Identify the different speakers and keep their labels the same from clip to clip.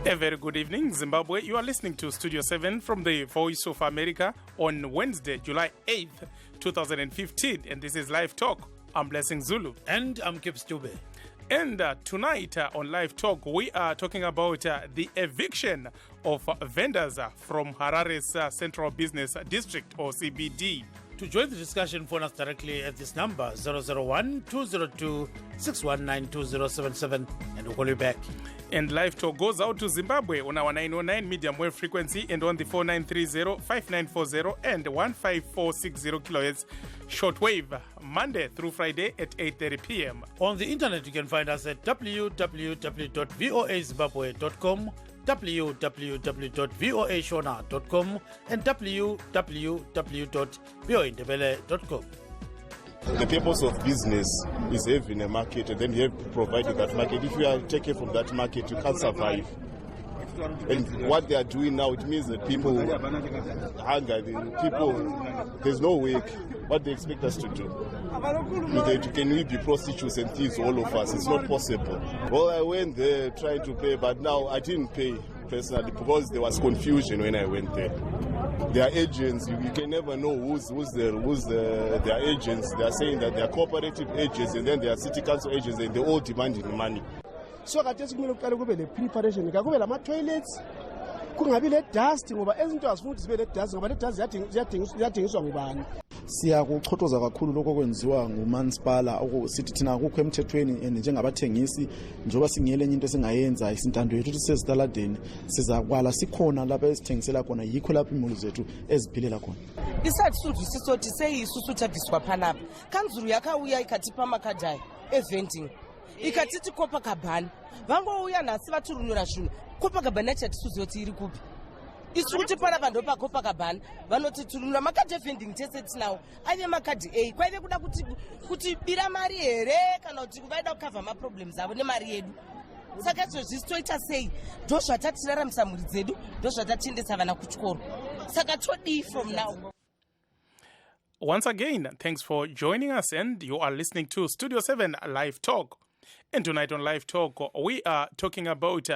Speaker 1: A very good evening, Zimbabwe. You are listening to Studio 7 from the Voice of America on Wednesday, July 8th, 2015. And this is Live Talk. I'm Blessing Zulu.
Speaker 2: And I'm Kip Stube.
Speaker 1: And tonight on Live Talk, we are talking about the eviction of vendors from Harare's Central Business District, or CBD.
Speaker 2: To join the discussion, phone us directly at this number, 001-202-619-2077, and we'll call you back.
Speaker 1: And Live Talk goes out to Zimbabwe on our 909 medium wave frequency and on the 4930-5940 and 15460 kilohertz shortwave, Monday through Friday at 8:30 p.m.
Speaker 2: On the internet, you can find us at www.voazimbabwe.com, www.voashona.com, and www.voindebele.com.
Speaker 3: The purpose of business is having a market, and then you have to provide that market. If you are taken from that market, you can't survive. And what they are doing now, it means that people hunger, there's no work. What they expect us to do? Can we be prostitutes and thieves, all of us? It's not possible. Well, I went there trying to pay, but now I didn't pay personally because there was confusion when I went there. They are agents. You can never know who's their agents. They are saying that they are cooperative agents, and then they are city council agents, and they're all demanding money.
Speaker 4: So khathesi kumele kuqale kube le preparation kube lama toilets kungabi le dust ngoba ezinto azifuni zibe le dust ngoba le dust ziyadingiswa ngubani.
Speaker 5: Siyakuchothoza kakhulu lokho kwenziwa ngumansipala okusithi thina akukho emthethweni njengabathengisi njoba singelenye into esingayenza isintando yethu sisezitaladeni sizakwala sikhona lapha esithengisela khona yikho lapha imuli zethu eziphilela khona.
Speaker 6: Isathu sisothi seyisusu thabiswa phanapha kanzuru yakauya ikatipa makadai eventing ikatiti Copacabana vangouya nasi vaturunyura zvinhu Copacabana chatisuzi iri kupi isukuti pana vanhu pa Copacabana vanoti turunura makadhi evending tese tinawo ave makadhi A kwaive kuda kuti bira mari here kana kuti vaida kukavha maproblems avo nemari yedu saka izvozvi toita sei ndo zvatatiraramisa mhuri dzedu ndo zvatatiendesa vana kuchikoro saka todii from now.
Speaker 1: Once again, thanks for joining us, and you are listening to Studio 7 Live Talk. And tonight on Live Talk, we are talking about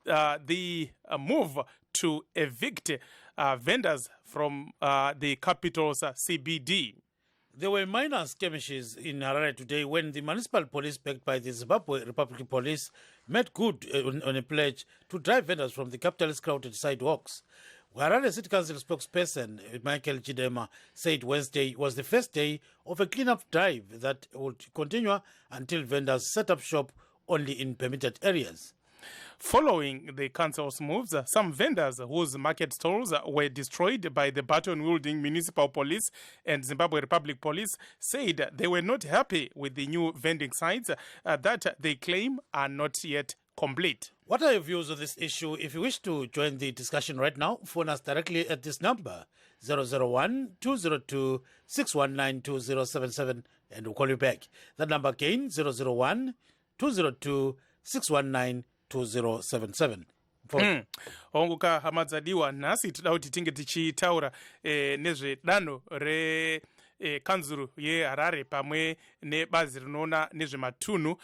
Speaker 1: the move to evict vendors from the capital's CBD.
Speaker 2: There were minor skirmishes in Harare today when the municipal police, backed by the Zimbabwe Republic Police, made good on a pledge to drive vendors from the capital's crowded sidewalks. Harare City Council spokesperson Michael Chidema said Wednesday was the first day of a clean-up drive that would continue until vendors set up shop only in permitted areas.
Speaker 1: Following the council's moves, some vendors whose market stalls were destroyed by the baton-wielding municipal police and Zimbabwe Republic Police said they were not happy with the new vending sites that they claim are not yet complete.
Speaker 2: What are your views on this issue? If you wish to join the discussion right now, phone us directly at this number, 001-202-619-2077, and we'll call you back. That number again, 001-202-619-2077.
Speaker 1: Onguka hamadzadiwa nasi toda kuti tinge tichitaura nezvedano kanzuru yeHarare pamwe nebazi rinoona nezvematunhu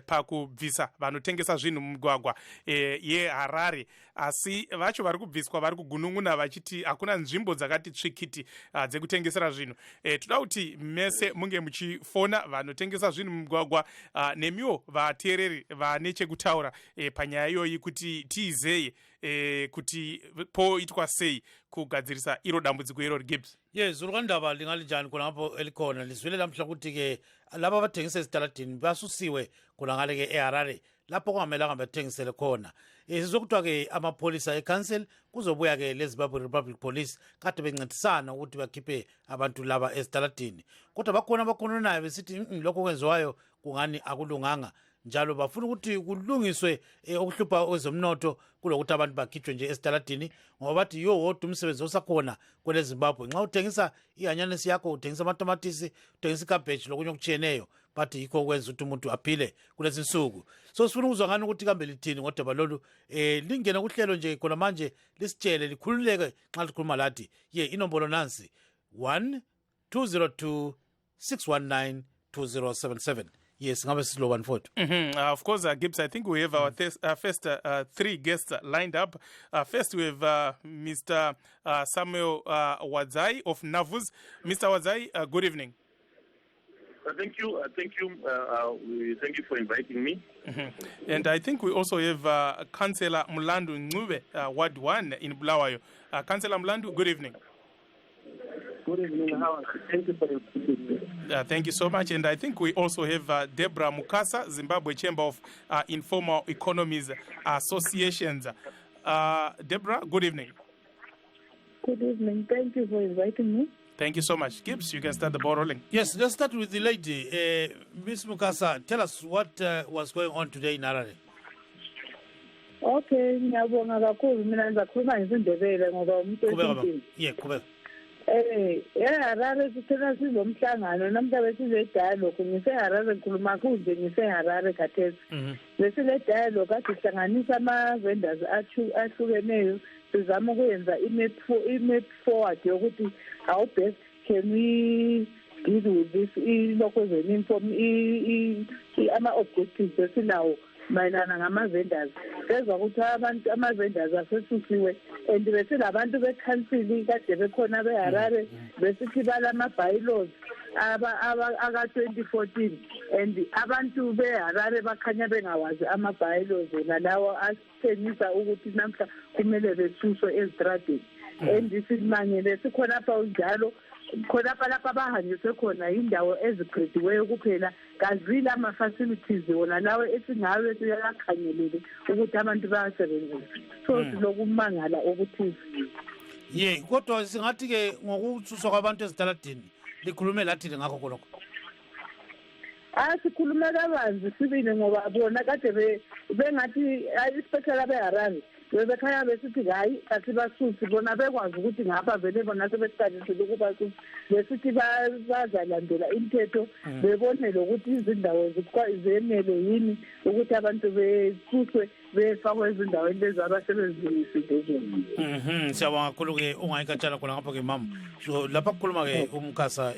Speaker 1: pakubvisa vanotengesa zvinhu mumugwagwa yeHarare, asi vacho vari kubviswa vari kugunun'una vachiti hakuna nzvimbo dzakati tsvikiti dzekutengesera zvinhu. Toda kuti mese munge muchifona vanotengesa zvinhu mumugwagwa nemiwo vateereri vane chekutaura panyaya iyoyi kuti tiizeye kuti poitwa sei kugadzirisa iro dambudziko iro Gibbs.
Speaker 2: Yes, urukandaba lingalijani kuna hapo elikhona lizwile lamhla ukuthi ke laba bathengisa ezitaladini basusiwe kuna ngale ke eHarare lapho kungamelanga bathengisele khona. Sizokuthiwa ke amapholisa eCouncil kuzobuya ke leZimbabwe Republic Police kade bencedisana ukuthi bakhiphe abantu laba ezitaladini. Kodwa bakhona nayo besithi lokho kwenziwayo kungani akulunganga. Njalo bafuna ukuthi kulungiswe okuhlupha kwezomnotho kulokuthi abantu bakhitshwe nje esitaladini ngoba bathi yo wodwa umsebenzi osakhona kwele Zimbabwe. Nxa uthengisa ihanyanisi yakho, uthengisa amatomatisi, uthengisa cabbage lokunye okutshiyeneyo, bathi yikho kwenza ukuthi umuntu aphile kulezi nsuku. So sifuna ukuzwa ngani ukuthi kambe lithini ngodaba lolu lingena kuhlelo nje khona manje lisitshele likhululeke nxa likhuluma lathi inombolo nansi 1-202-619-2077. yes ngabe siloba mfowethu.
Speaker 1: Of course, Gibbs, I think we have our first three guests lined up. First, we have Mr. Samuel Wadzai of Navus. Mr. Wadzai, good evening.
Speaker 7: Thank you. Thank you for inviting me.
Speaker 1: And I think we also have Councillor Mlandu Ncube, Ward 1 in Bulawayo. Councillor Mlandu, good evening.
Speaker 8: Good evening. Thank you for inviting me.
Speaker 1: Thank you so much. And I think we also have Deborah Mukasa, Zimbabwe Chamber of Informal Economies Associations. Deborah, good evening.
Speaker 9: Good evening. Thank you for inviting me.
Speaker 1: Thank you so much. Gibbs, you can start the ball rolling.
Speaker 2: Yes, let's start with the lady. Ms. Mukasa, tell us what was going on today in Harare.
Speaker 9: Okay, ngiyabonga kakhulu mina ngizakhuluma ngesindebele ngoba umuntu wesintu.
Speaker 2: Yeah, kubeka.
Speaker 9: Harare sithena sizomhlangano namhla besile dialogue ngise-Harare ngikhuluma kunje ngise-Harare khathesi. Besile dialogue kade sihlanganisa ama-vendors ahlukeneyo sizama ukuyenza i-map forward yokuthi how best can we deal with this ilokuzeni ama-objectives esilawo mayelana ngama-vendors. Sezwa ukuthi abantu ama-vendors asesusiwe and besilabantu bekhansili kade bekhona beHarare besithi balama-bylaws aka-2014 and abantu beHarare bakhanya bengawazi ama-bylaws nalawo asitshengisa ukuthi namhla kumele besuswe ezitradeni and simangele sikhonapha njalo khonapha lapha abahanjiswe khona indawo ezigrediweyo kuphela kazile ama-facilities wona lawo esingawe siyakakhangelele ukuthi abantu bayasebenzisa so silokumangala okuthize.
Speaker 2: Ye kodwa singathi-ke ngokususwa kwabantu ezitaladini likhulume lathini ngakho khonokho?
Speaker 9: Sikhulume kabanzi sibili ngoba bona kade bengathi especially abeHarare bebekhaya besithi hayi kathi basusi bona bekwazi ukuthi ngapha vele bona sebesiqalisile ukuba besithi bazalandela imithetho bebonele ukuthi izindawo zenele yini ukuthi abantu besuswe befakwe ezindaweni lezi abasebenzisile kuzo.
Speaker 2: Siyabonga kakhulu-ke ungayikatshana khona ngapho-ke mama. So lapha kukhuluma-ke uMkasa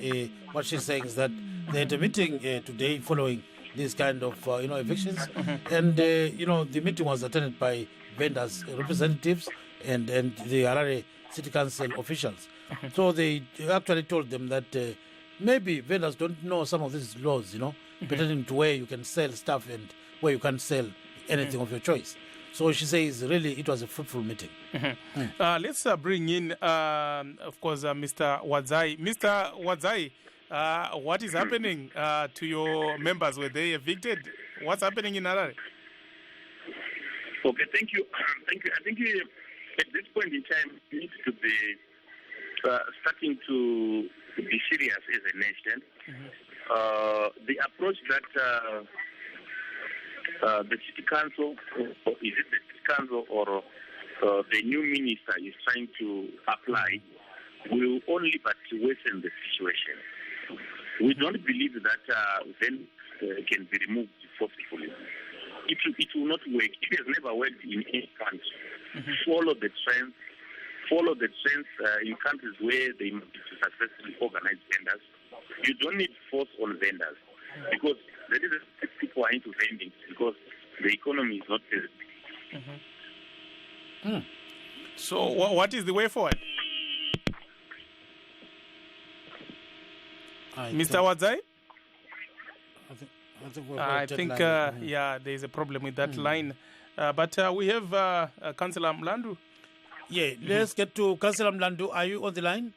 Speaker 2: what she's saying is that they had a meeting today following this kind of evictions and the meeting was attended by vendors representatives and the Harare City Council officials. So they actually told them that maybe vendors don't know some of these laws, pertaining to where you can sell stuff and where you can't sell anything of your choice. So she says really it was a fruitful meeting.
Speaker 1: Let's bring in, of course, Mr. Wadzai. Mr. Wadzai, what is happening to your members? Were they evicted? What's happening in Harare?
Speaker 7: Okay, thank you. I think at this point in time, we need to be starting to be serious as a nation. The approach that the city council, or is it the city council or the new minister is trying to apply, will only but worsen the situation. We don't believe that then can be removed forcefully. It will not work. It has never worked in any country. Follow the trends in countries where they successfully organize vendors. You don't need force on vendors because there is people are into vending because the economy is not there.
Speaker 1: So what is the way forward? Mr. Wadzai? I think there is a problem with that line. But we have Councillor Mlandu.
Speaker 2: Yeah, let's get to Councillor Mlandu. Are you on the line?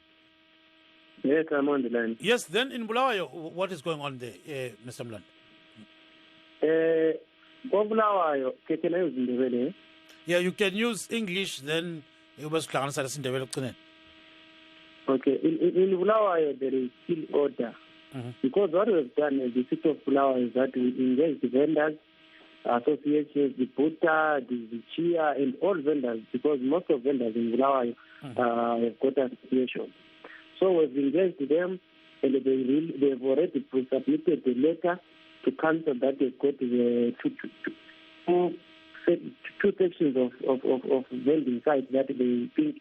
Speaker 8: Yes, I'm on the line.
Speaker 2: Yes, then in Bulawayo, what is going on there, Mr. Mlandu? Yeah, you can use English, then you must translate in the
Speaker 8: Okay, in Bulawayo, there is still order. Because what we have done as the city of Bulawayo is that we engage the vendors, associations, the Buta, the Chia, and all vendors, because most of vendors in Bulawayo have got associations. So we've engaged them, and they've already submitted the letter to council that they've got the two sections of vending sites that they think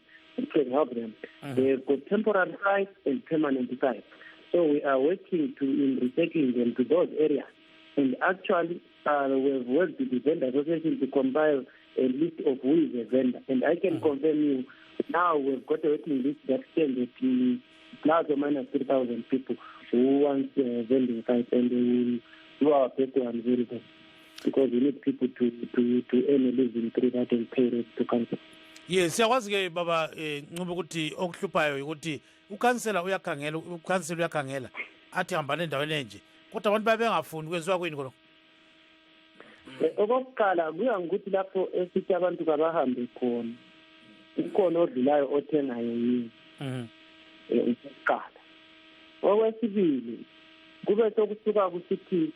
Speaker 8: can help them. They've got temporary sites and permanent sites. So we are working in resettling them to those areas And actually, we've worked with the vendor association to compile a list of who is a vendor. And I can confirm you, now we've got a waiting list that stands at plus or minus 3,000 people who want vending sites, and we will do our best to unveil them, because we need people to earn a living through that and pay rates to council.
Speaker 2: Yes, siyakwazi-ke baba nqube ukuthi okuhluphayo ukuthi ukhansela uyakhangela athi hambane endaweni enje, kodwa abantu babengafuni kwenziwa kuyini khona?
Speaker 8: Okokuqala kuya ngokuthi lapho esithi abantu kabahambe khona ukhona odlulayo othengayo yini. Okokuqala. Okwesibili kube sokusuka kusithi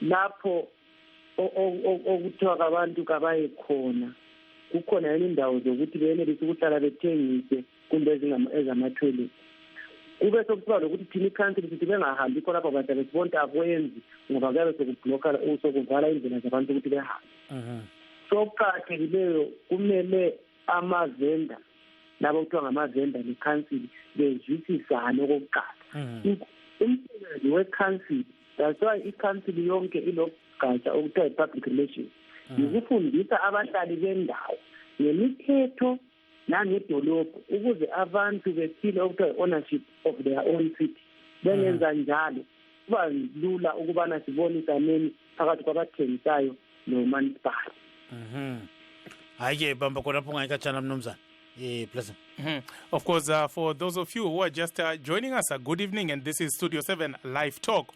Speaker 8: lapho okuthiwa abantu kabaye khona kukhona yini indawo zokuthi benelise ukuhlala bethengise kumbe ezama-toilet. Kube sokuthiwa lokuthi thina ikhansili sithi bengahambi khona lapho bathi besibonta akwenzi ngoba kuyabe sokubhlokha sokuvala indlela zabantu ukuthi behambe. So kuqakathekileyo kumele amavenda labo kuthiwa ngamavenda nekhansili bezwisisane okokuqala. Umsebenzi wekhansili, that's why ikhansili yonke ilogatsha okuthiwa i-public relations, yikufundisa abahlali bendawo ngemithetho nangedolobho ukuze abantu befile okuthiwa i-ownership of their own city. Bengenza njalo kuba lula ukubana sibonisaneni phakathi kwabathengisayo nomasipala.
Speaker 2: Hayi-ke bamba khonapho ungayikatshana mnumzana. Pleasant.
Speaker 1: Of course, for those of you who are just joining us, good evening, and this is Studio 7 Live Talk.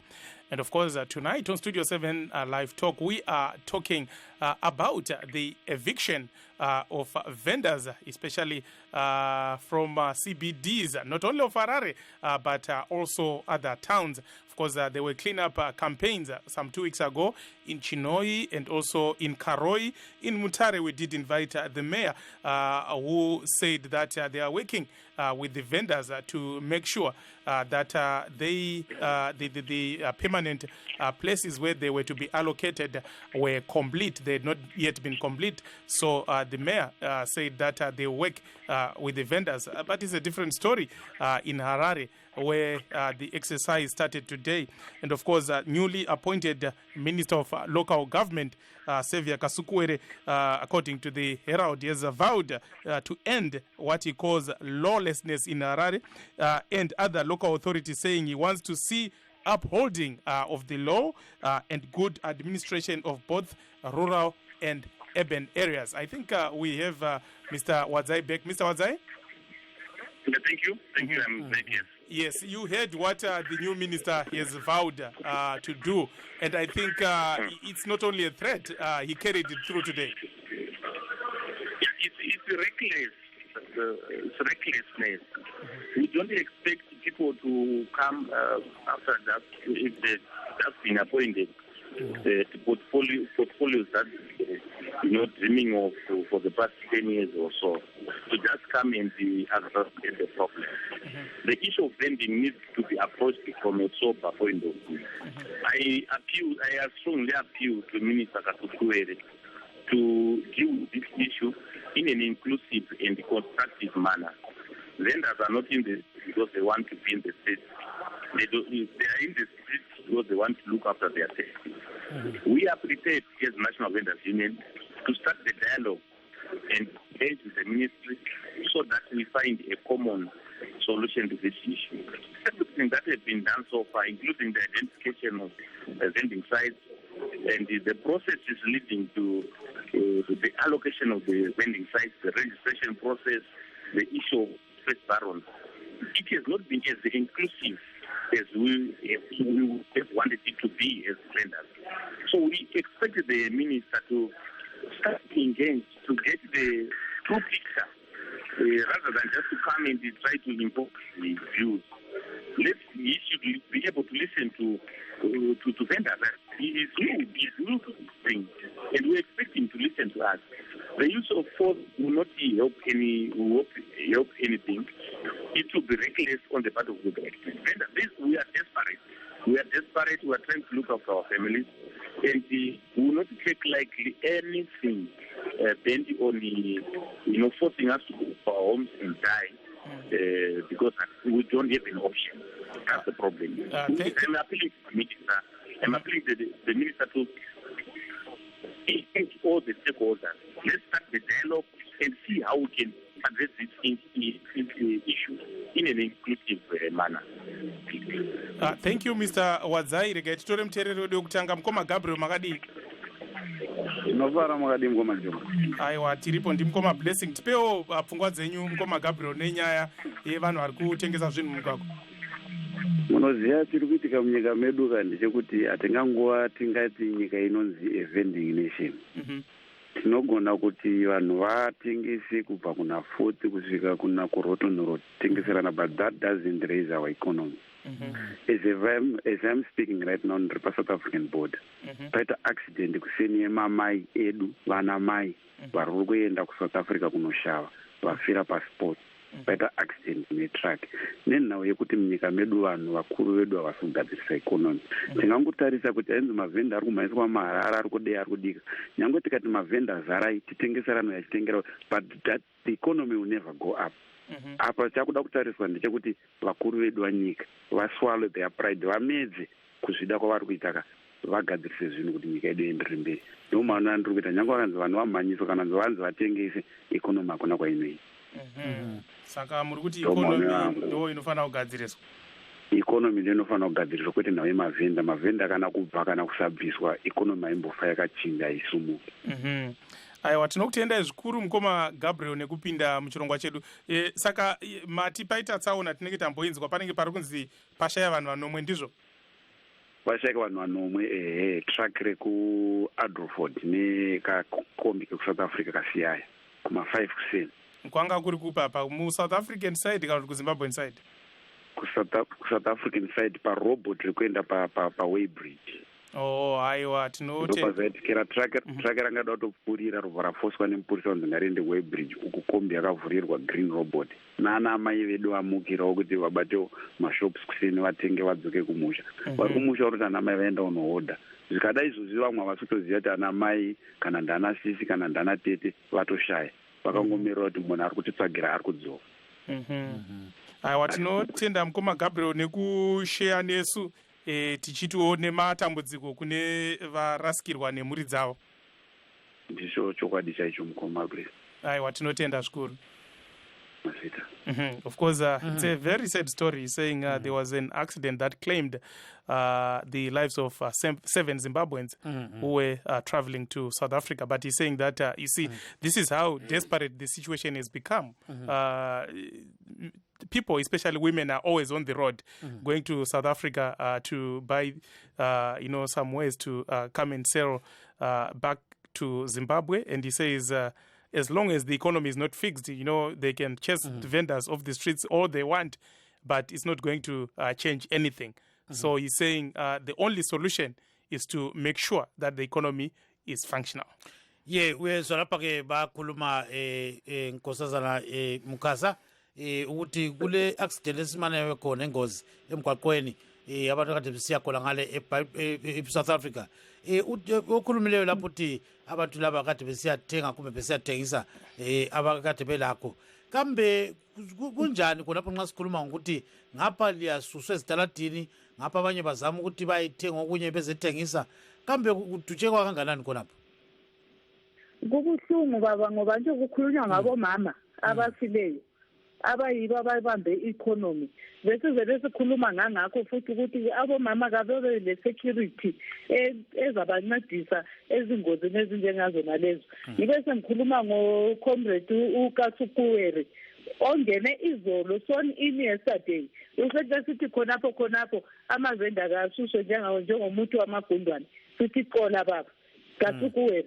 Speaker 1: And of course, tonight on Studio 7 Live Talk, we are talking about the eviction of vendors, especially from CBDs, not only of Harare, but also other towns. Of course, there were cleanup campaigns some 2 weeks ago in Chinoi and also in Karoi. In Mutare, we did invite the mayor, who said that they are working with the vendors to make sure that the permanent places where they were to be allocated were complete. They had not yet been complete. So the mayor said that they work with the vendors. But it's a different story in Harare, where the exercise started today. And of course, newly appointed Minister of Local Government, Xavier Kasukuwere, according to the Herald, has vowed to end what he calls lawlessness in Harare and other local authorities, saying he wants to see upholding of the law and good administration of both rural and urban areas. I think we have Mr. Wadzai back. Mr. Wadzai?
Speaker 7: Thank you. Thank you. I'm back, yes.
Speaker 1: Yes, you heard what the new minister has vowed to do. And I think it's not only a threat, he carried it through today.
Speaker 7: Yeah, it's reckless. It's recklessness. We don't expect people to come after that if that's been appointed. The portfolios that dreaming of for the past 10 years or so, to just come and be aggravate the problem. The issue of vending needs to be approached from a sober point of view. I strongly appeal to Minister Kasukuwere to deal with this issue in an inclusive and constructive manner. Vendors are not in the because they want to be in the state. They are in the streets because they want to look after their safety. We are prepared as National Vendors Union to start the dialogue and engage with the ministry so that we find a common solution to this issue. Everything that has been done so far, including the identification of the vending sites, and the process is leading to the allocation of the vending sites, the registration process, the issue of space barons. It has not been as inclusive as we have wanted it to be as vendors. So we expect the minister to start to engage, to get the true picture, rather than just to come and try to impose the views. He should be able to listen to vendors. He is new to this thing, and we expect him to listen to us. The use of force will not help anything. It will be reckless on the part of the vendors. We are desperate. We are desperate. We are trying to look after our families, and we will not take lightly anything bent on forcing us to go to our homes and die because we don't have an option. That's the problem. I'm appealing to the minister I'm appealing to the minister to engage all the stakeholders. Let's start the dialogue and see how we can address this issue in an inclusive manner.
Speaker 1: Thank you, Mr. Wadzai. Rega titore muteereri wedu wekutanga. Mukoma Gabriel makadii?
Speaker 10: Novara makadii mukoma Juma.
Speaker 1: Aiwa, tiripo ndimukoma Blessing. Tipewo pfungwa dzenyu mukoma Gabriel nenyaya yevanhu vari kutengesa zvinhu mumugwagwa.
Speaker 10: Munoziva tiri kuitika munyika medu ndechekuti hatingangova tingati nyika inonzi a vending nation. Tinogona kuti vanhu vatengese kubva kuna 40 kusvika kuna kurotonoro tengeserana, but that doesn't raise our economy. As I'm speaking right now on the South African border, paita accident kuseni yemamai edu vana mai vari kuenda kuSouth Africa kunoshava vafira passport. Paita accident netruck nenhau yekuti munyika medu vanhu vakuru vedu havasi kugadzirisa economy. Tingangotarisa kuti ainzi mavhenda ari kumhaiswa maharara ari kudei ari kudika. Nyange tikati mavhenda zarai titengeserano yachitengera, but that the economy will never go up. Apa chakuda kutariswa ndechekuti vakuru vedu vanyika vaswallow their pride, vamedze kuzvida kwavari kuitaka, vagadzirise zvinhu kuti nyika yedu iendere mberi. Ndomano andiri kuita nyange vakanzi vanhu vamhanyiswa kana vanzi vatengese economy hakuna kwainoita.
Speaker 1: Saka muri kuti economy ndo inofanira kugadziriswa.
Speaker 10: Economy ndo inofanira kugadziriswa, kwete nawo mavhenda kana kubva kana kusabviswa economy haimbofa yakachinja isumuke.
Speaker 1: Aiwa, tinokutendai zvikuru mukoma Gabriel nekupinda muchirongwa chedu. Saka mati paita tsaona tinenge tamboinzwa panenge pari kunzi pashaya vanhu vanomwe, ndizvo?
Speaker 10: Pashayika vanhu vanomwe, truck reku-Adroford nekakombi keku-South Africa kasiyaya kuma-5 kuseni.
Speaker 1: Kwanga kuri kupapa mu-South African side kana ku-Zimbabwean side?
Speaker 10: Ku-South African side parobot rekuenda pa-Weybridge.
Speaker 1: Oh, aiwa,
Speaker 10: tinotezvatikira truck rangada kutopfurira robva rafoswa nemupurisa wanzi ngariende Weybridge, uku kombi yakavhurirwa green robot. Nana amai vedu vamukirawo kuti vabatewo mashops kuseni vatenge vadzoke kumusha. Vari kumusha kuti ana mai vaenda unohodha. Zvikada izvozvi vamwe havasi kutoziva kuti ana mai kana ndana sisi kana ndana tete vatoshaya. Vakangomirira kuti munhu ari kutitsvagira ari kudzova.
Speaker 1: Aiwa, tinotenda mukoma Gabriel nekusheya nesu tichitiwo nematambudziko kune varasikirwa nemhuri dzavo.
Speaker 10: Ndisho chokwadi chaicho mukoma Bless.
Speaker 1: Aiwa, tinotenda zvikuru.
Speaker 10: Masita.
Speaker 1: Of course, it's a very sad story saying there was an accident that claimed the lives of 7 Zimbabweans who were traveling to South Africa. But he's saying that, you see, this is how desperate the situation has become. People, especially women, are always on the road going to South Africa to buy, some ways to come and sell back to Zimbabwe. And he says, as long as the economy is not fixed, they can chase the vendors off the streets all they want, but it's not going to change anything. So he's saying the only solution is to make sure that the economy is functional.
Speaker 2: Yeah, we're sorapake bakuluma nkosazana mukasa ukuthi kule accident esimane wekhona engozi emgwaqweni abantu kade besiya khona ngale eSouth Africa. Ukhulumileyo lapho uthi abantu laba kade besiyathenga kumbe besiyathengisa abakade belakho. Kambe kunjani khonapho nxa sikhuluma ngokuthi ngapha liyasuswa ezitaladini, ngapha abanye bazama ukuthi bayithenga okunye bezethengisa, kambe kudutshekwa kanganani khonapho?
Speaker 9: Kubuhlungu baba, ngoba nje kukhulunywa ngabo mama abafileyo abayibo ababambe economy. Bese sikhuluma ngangakho futhi ukuthi abomama kabe le security ezabancedisa ezingozini ezinjengazo nalezo. Ngibe sengikhuluma ngocomrade uKatsukuwere ongene izolo son in yesterday. Usethi sithi khonapho amavenda kasuswe njengomuntu wamagundwane. Sithi qola baba Katsukuwere,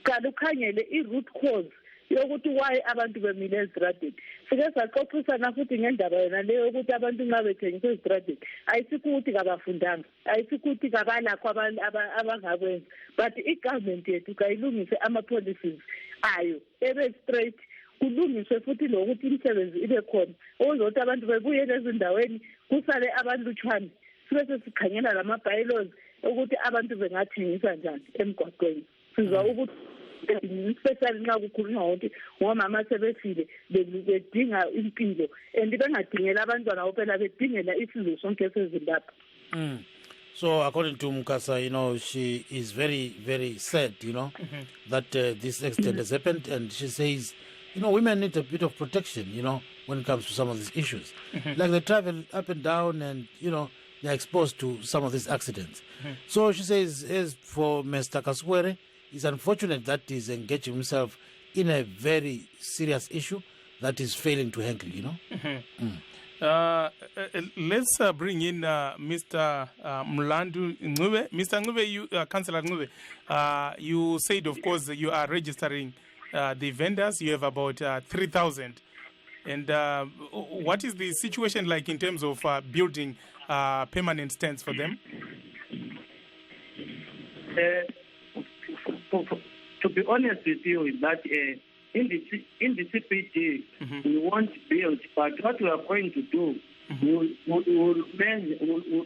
Speaker 9: kalukhangele i-root cause yokuthi why abantu bemile ezitradeni. Sike saxoxisana futhi ngendaba yona leyo ukuthi abantu nxa bethengisa ezitradeni ayisikho ukuthi kabafundanga, ayisikho ukuthi kabalakho abangakwenza, but i-government yethu kayilungise ama-policies ayo ebe straight, kulungiswe futhi lokuthi imisebenzi ibe khona ukuze abantu bebuyele ezindaweni kusale abalutshwane. Sibe sesikhangela lama-bylaws ukuthi abantu bengathengisa njani emgwaqweni. Sizwa ukuthi especially nxa kukhulunywa ukuthi ngomama sebefile bedinga impilo and bengadingela abantwana kuphela, bedingela isizwe sonke seZimbabwe.
Speaker 2: So according to Mukasa, she is very, very sad, that this accident has happened. And she says, women need a bit of protection, when it comes to some of these issues. Like they travel up and down and, they're exposed to some of these accidents. So she says, as for Mr. Kaswere, it's unfortunate that he's engaging himself in a very serious issue that is failing to handle,
Speaker 1: Let's bring in Mr. Mlandu Ngube. Mr. Ngube, you, Councillor Ngube, you said, of course, you are registering the vendors. You have about 3,000. And what is the situation like in terms of building permanent stands for them?
Speaker 8: To be honest with you, is that in the CPD, we won't build, but what we are going to do,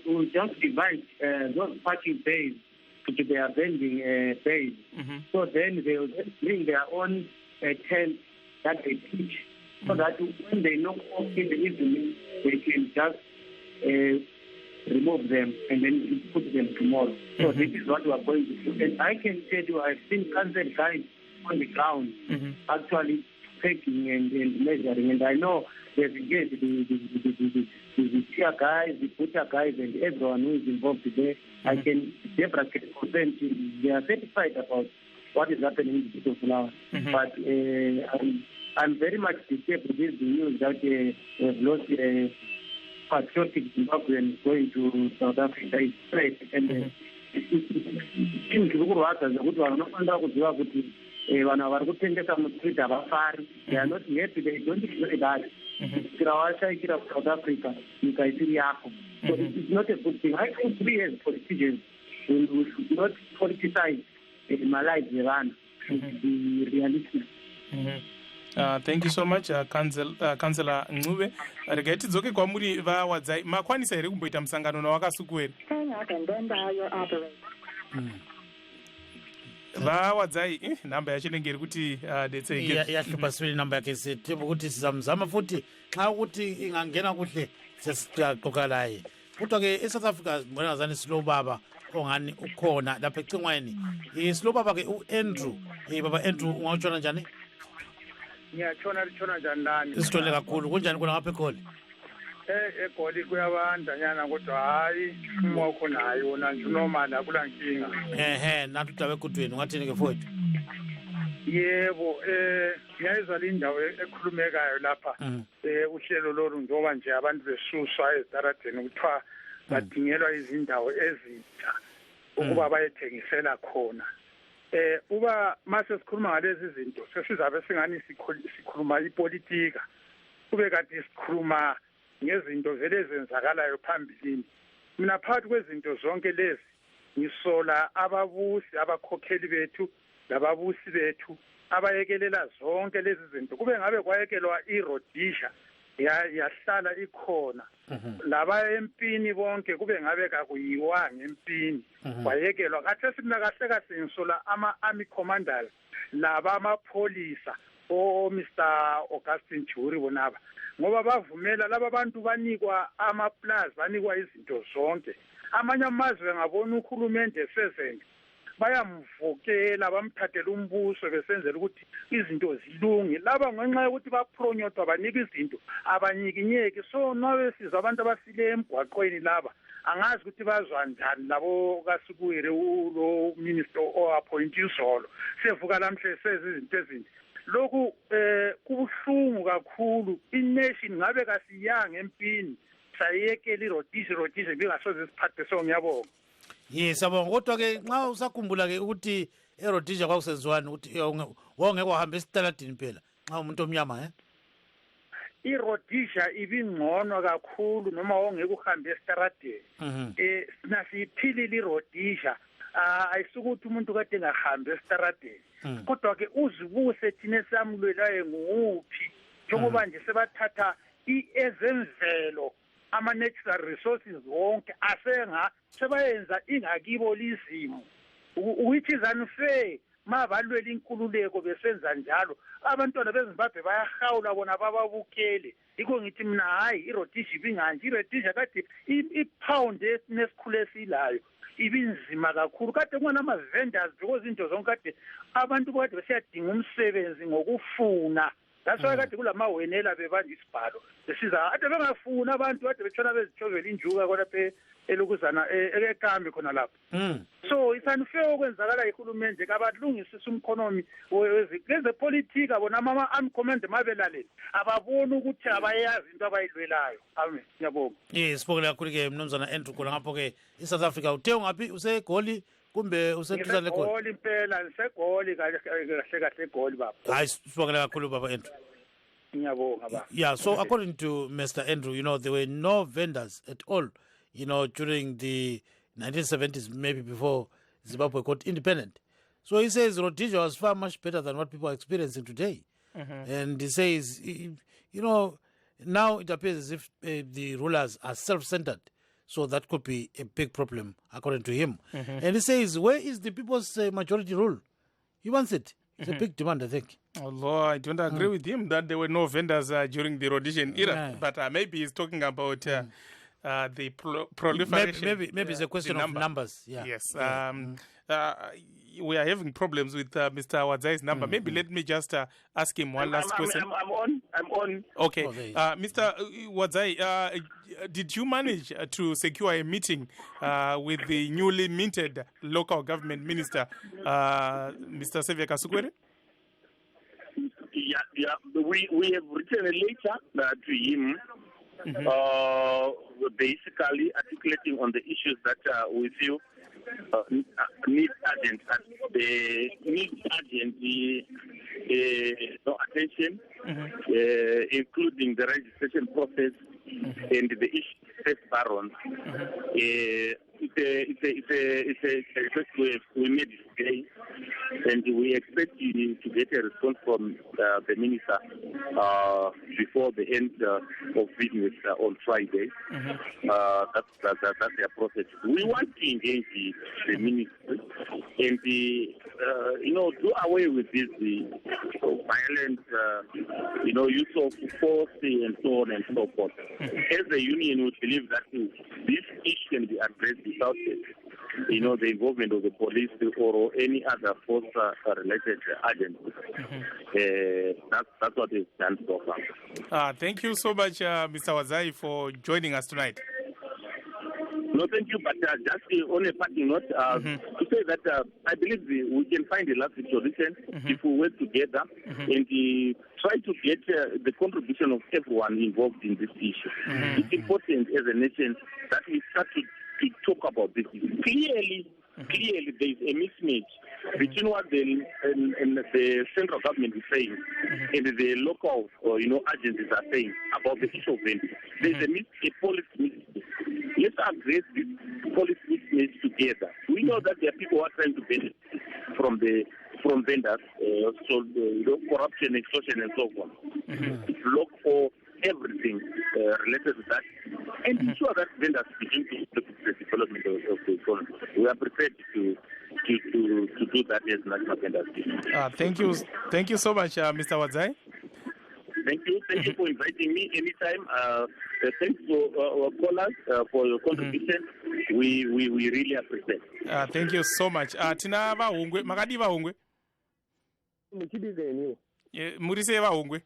Speaker 8: we'll just divide those parking bays to their vending bays. So then they will bring their own tent that they teach, so that when they knock off in the evening, they can just remove them and then put them tomorrow. So this is what we are going to do. And I can tell you, I've seen council guys on the ground actually taking and measuring, and I know they've engaged the tier guys, the butcher guys, and everyone who is involved today. I can definitely confirm they are satisfied about what is happening in the city of Flower. But I'm very much disturbed with this news that we've lost patriotic Zimbabweans going to South Africa. It's straight, and they are not happy, they don't enjoy that. South Africa, so it's not a good thing. I think we as politicians, we should not politicize Malay Iran, should be realistic.
Speaker 1: Thank you so much, Councillor Ngube. Rega tidzoke kwamuri vawadzai makwanisa here kumboita musangano nawakasuku vawadzai namba yachinenge iri kuti
Speaker 2: yahlepaswiri namba yake setebo kuti sizamuzama futhi xa ukuthi ingangena kuhle sesixoxa laye kodwa ke eSouth Africa mbonakazane silobaba ongani ukhona lapha ecingweni silobaba ke uAndrew baba Andrew ungawutshona njani?
Speaker 11: Ngiyatshona njani nani?
Speaker 2: Isithole kakhulu kunjani khona ngapha eGoli?
Speaker 11: eGoli kuyabandanyana kodwa hayi umokho nayo wona nje normal akula nkinga.
Speaker 2: Nathi udaba ekudweni ungathini ke mfowethu?
Speaker 11: Yebo ngiyayizwa lindawo ekhulumekayo lapha uhlelo lolu njengoba nje abantu besuswa ezitaradeni kuthiwa badingelwa izindawo ezintsha ukuba bayethengisela khona. Uba mase sikhuluma ngalezi zinto sesizabe singani sikhuluma ipolitika kube kade sikhuluma ngezinto vele ezenzakalayo phambilini. Mina phakathi kwezinto zonke lezi ngisola ababusi abakhokheli bethu lababusi bethu abayekelela zonke lezi zinto kube ngabe kwayekelwa iRhodesia yahlala ikhona laba empini bonke kube ngabe kakuyiwanga empini kwayekelwa kahle simna kahle kahle ngisola ama-army commanders laba amapholisa Mr. Augustine Juri bonaba ngoba bavumela laba bantu banikwa ama-plus banikwa izinto zonke. Amanye amazwe ngabona uhulumende esezenze bayamvukela bamthathela umbuso besenzela ukuthi izinto zilunge laba ngenxa yokuthi bapronyotwa banika izinto abanyikinyeki. So nawe sizwa abantu abasile emgwaqweni laba angazi ukuthi bazwa njani labo kaSukuwere lo minister oappoint izolo sevuka lamhle sezi izinto ezinje. Lokhu kubuhlungu kakhulu. Ination ngabe kasiyanga empini sayekela iRhodesia bingasoze siphathe so ngiyabonga.
Speaker 2: Sabonga kodwa ke nxa usakhumbula ke ukuthi eRhodesia kwakusenziwani ukuthi wongeke wahamba esitaladini phela nxa umuntu omnyama
Speaker 11: iRhodesia ibingcono kakhulu noma wongeke uhambe esitaradeni. Nasiyiphilile iRhodesia ayisukuthi umuntu kade ngahambe esitaradeni kodwa ke uzibuse thina esamlwelayo nguphi njengoba nje sebathatha ezemvelo ama-natural resources wonke sebayenza ingakibo lizimo which is unfair. mabalwela inkululeko besenza njalo abantwana bezimbabwe bayahawula bona bababukele yikho ngithi mina hayi irhodesia ibinganje irhodesia kade ipound nesikhulu esilayo ibinzima kakhulu kade kunama-vendors because into zonke kade abantu kade besiyadinga umsebenzi ngokufuna that's why kade kulamawenela bebanje isibhalo besiza kade bengafuni abantu kade betshona bezithovela injuka khonapha elokuzana ekambi khona lapho so it's unfair okwenzakala ihulumende kabalungisisa umkhonomi wezepolitika bona ama-armed command mabelaleli ababoni ukuthi abayazi into abayilwelayo amen ngiyabonga
Speaker 2: sibongela kakhulu-ke mnumzana Andrew khona ngapho-ke i-South Africa uthe ungaphi usegoli kumbe useduzane legoli
Speaker 11: ngisegoli impela ngisegoli kahle kahle egoli baba
Speaker 2: hayi sibongela kakhulu baba Andrew
Speaker 11: ngiyabonga baba
Speaker 2: yeah so according to Mr. Andrew there were no vendors at all during the 1970s, maybe before Zimbabwe got independent. So he says Rhodesia was far much better than what people are experiencing today. And he says, now it appears as if the rulers are self-centered. So that could be a big problem, according to him. And he says, where is the people's majority rule? He wants it. It's a big demand, I think.
Speaker 1: Although I don't agree with him that there were no vendors during the Rhodesian era. But maybe he's talking about... the proliferation.
Speaker 2: Maybe it's a question of numbers. Yeah.
Speaker 1: Yes. We are having problems with Mr. Wadzai's number. Maybe let me just ask him one last question.
Speaker 7: I'm on.
Speaker 1: Okay. Mr. Wadzai, did you manage to secure a meeting with the newly minted local government minister, Mr. Sevia Kasukwere?
Speaker 7: Yeah. We have written a letter to him. Basically articulating on the issues that we feel need urgent attention, including the registration process and the issue of test barons. It's a request we made today, and we expect to get a response from the minister before the end of business on Friday. That's their process. We want to engage the ministry and do away with this violent, use of force and so on and so forth. As a union, we believe that this issue can be addressed without the involvement of the police or any other force-related agency. That's what is done so far.
Speaker 1: Thank you so much, Mr. Wadzai, for joining us tonight.
Speaker 7: No, thank you. But just on a parting note, to say that I believe we can find a lasting solution if we work together and try to get the contribution of everyone involved in this issue. It's important as a nation that we start to talk about this. Clearly, there is a mismatch between what the central government is saying and the local agencies are saying about the issue of vendors. There is a policy mismatch. Let's address this policy mismatch together. We know that there are people who are trying to benefit from vendors, corruption, extortion, and so on. Look for everything related to that, and ensure that vendors begin to look at the development of the economy. We are prepared to do that as national vendors.
Speaker 1: Thank you so much, Mr. Wadzai.
Speaker 7: Thank you for inviting me anytime. Thanks to our callers for your contribution. We really appreciate.
Speaker 1: Thank you so much. Tina vahungwe makadi vahungwe murise vahungwe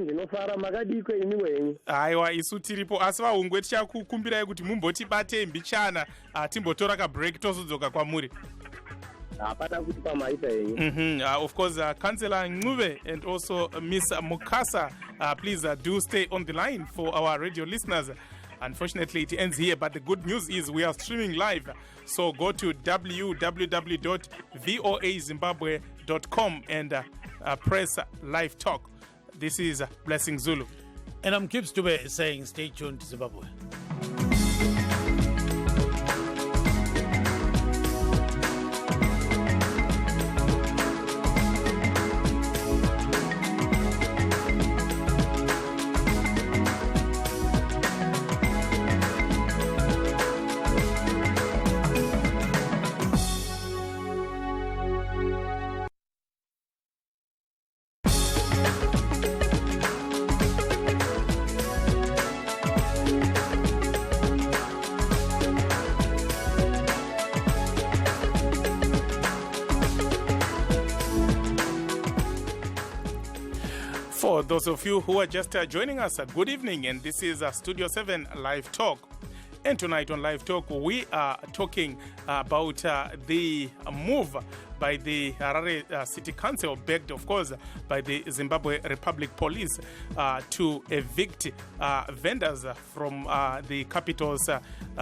Speaker 12: ndinofara makadiko ini wenyu
Speaker 1: aiwa isu tiripo asi vahungwe tichakukumbirai kuti mumbotibate mbichana timbotora kabreak tosudzoka kwamuri.
Speaker 12: Of
Speaker 1: course, Councillor Ncube and also Miss Mukasa, please do stay on the line for our radio listeners. Unfortunately, it ends here, but the good news is we are streaming live. So go to www.voazimbabwe.com and press LiveTalk. This is Blessing Zulu.
Speaker 2: And I'm Kip Stube saying stay tuned to Zimbabwe.
Speaker 1: For those of you who are just joining us, good evening, and this is Studio 7 Live Talk. And tonight on Live Talk, we are talking about the move by the Harare City Council, backed, of course, by the Zimbabwe Republic Police, to evict vendors from the capital's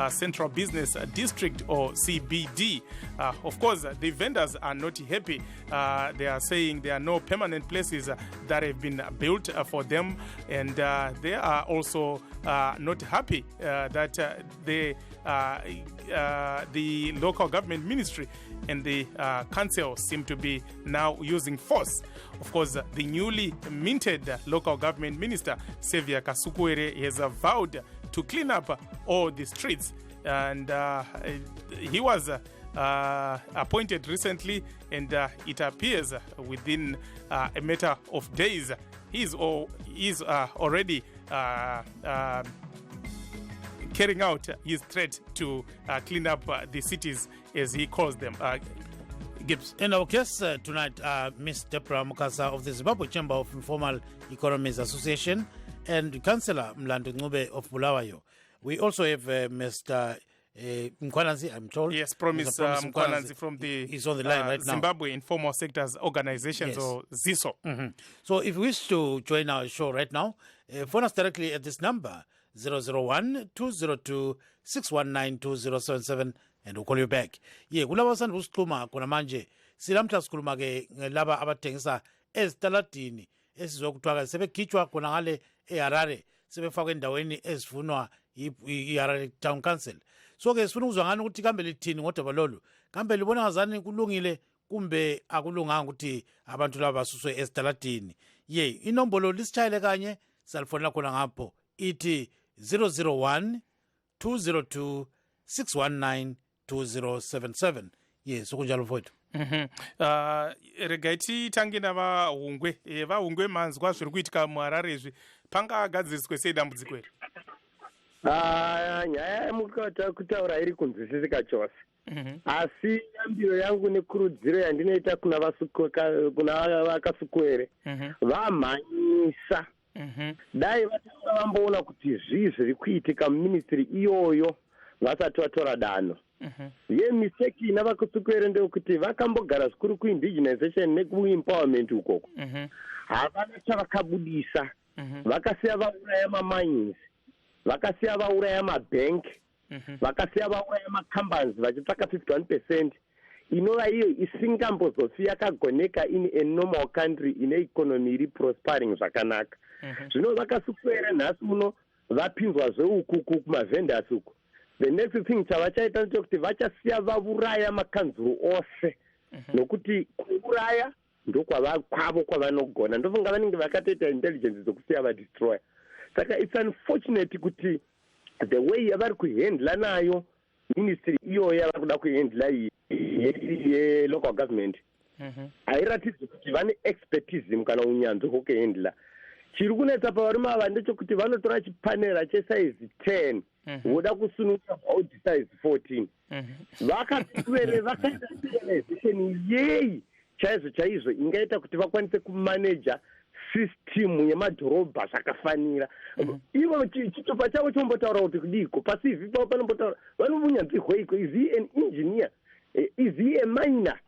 Speaker 1: Central Business District, or CBD. Of course, the vendors are not happy. They are saying there are no permanent places that have been built for them, and they are also not happy that the local government ministry and the council seem to be now using force. Of course, the newly minted local government minister, Xavier Kasukuere, has vowed to clean up all the streets, and he was appointed recently, and it appears within a matter of days he's already carrying out his threat to clean up the cities, as he calls them.
Speaker 2: Gibbs. In our guest tonight, Ms. Deborah Mukasa of the Zimbabwe Chamber of Informal Economies Association and Councillor Mlando Ncube of Bulawayo. We also have Mr. Mkwananzi, I'm told.
Speaker 1: Yes, Promise Mkwananzi from the
Speaker 2: he's on the line right now.
Speaker 1: Zimbabwe Informal Sectors Organizations,
Speaker 2: yes,
Speaker 1: or ZISO.
Speaker 2: Mm-hmm. So if you wish to join our show right now, phone us directly at this number, 001-202-619-2077, and we'll call you back. Yeah, kulaba sanda usikhuluma khona manje silamhla sikhuluma ke laba abathengisa ezitaladini esizokuthiwa sebekhitshwa khona ngale eHarare, sebefakwe endaweni ezifunwa iHarare Town Council. So ke sifuna ukuzwa ngani ukuthi kambe lithini ngodaba lolu, kambe libona ngazani kulungile kumbe akulunganga ukuthi abantu laba basuswe ezitaladini. Ye inombolo lisitshayele kanye salfonela khona ngapho ithi 001-202-619-2077. Yes, sokunjalo mfowethu.
Speaker 1: Regaiti tangina vahungwe manzwa zviri kuitika muHarare izvi pangagadziriswe sei dambudziko iri?
Speaker 12: Nyaya yemukata kutaura iri kunzwisisika chose, asi yambiro yangu nekurudziro yandinoita kuna vakasukuere vamhanyisa. Dai vatanga vamboona kuti zvii zviri kuitika muministry iyoyo vasati vatora danho. Ye mistake ina vakasukuere ndeyekuti vakambogara zvikuru kuindigenization nekuempowerment ukoko, havana chavakabudisa. Vakasiya vauraya mamines, vakasiya vauraya mabank, vakasiya vauraya macompanies vachitsvaka 51%, inova iyo isingambozofi yakagoneka in a normal country ine economy iri prospering zvakanaka. Zvino vakasukuera nhasi uno vapinzwa zveukuku kumavendors uku. The next thing chavachaita ndechekuti vachasiya vauraya makanzuru ose, nokuti kuuraya ndokwavo kwavanogona. Ndofunga vanenge vakatoita intelligence dzokusiya vadestroya. Saka it's unfortunate kuti the way yavari kuhandla nayo ministry iyoyo yavari kuda kuhandla yelocal government hairatidzi kuti vane expertism kana unyanzvi hwokuhandla. Chiri kunetsa pavari ava ndechekuti vanotora chipanera chesize 10 voda kusununguka bhaudi size 14. Vakaita organization yei chaizvo ingaita kuti vakwanise kumaneja system yemadhorobha zvakafanira. Ivo chitupa chavo chombotaura kuti kudiko pasivi pavo panombotaura vanombounyanzvi hweiko. Is he an engineer? Is he a miner?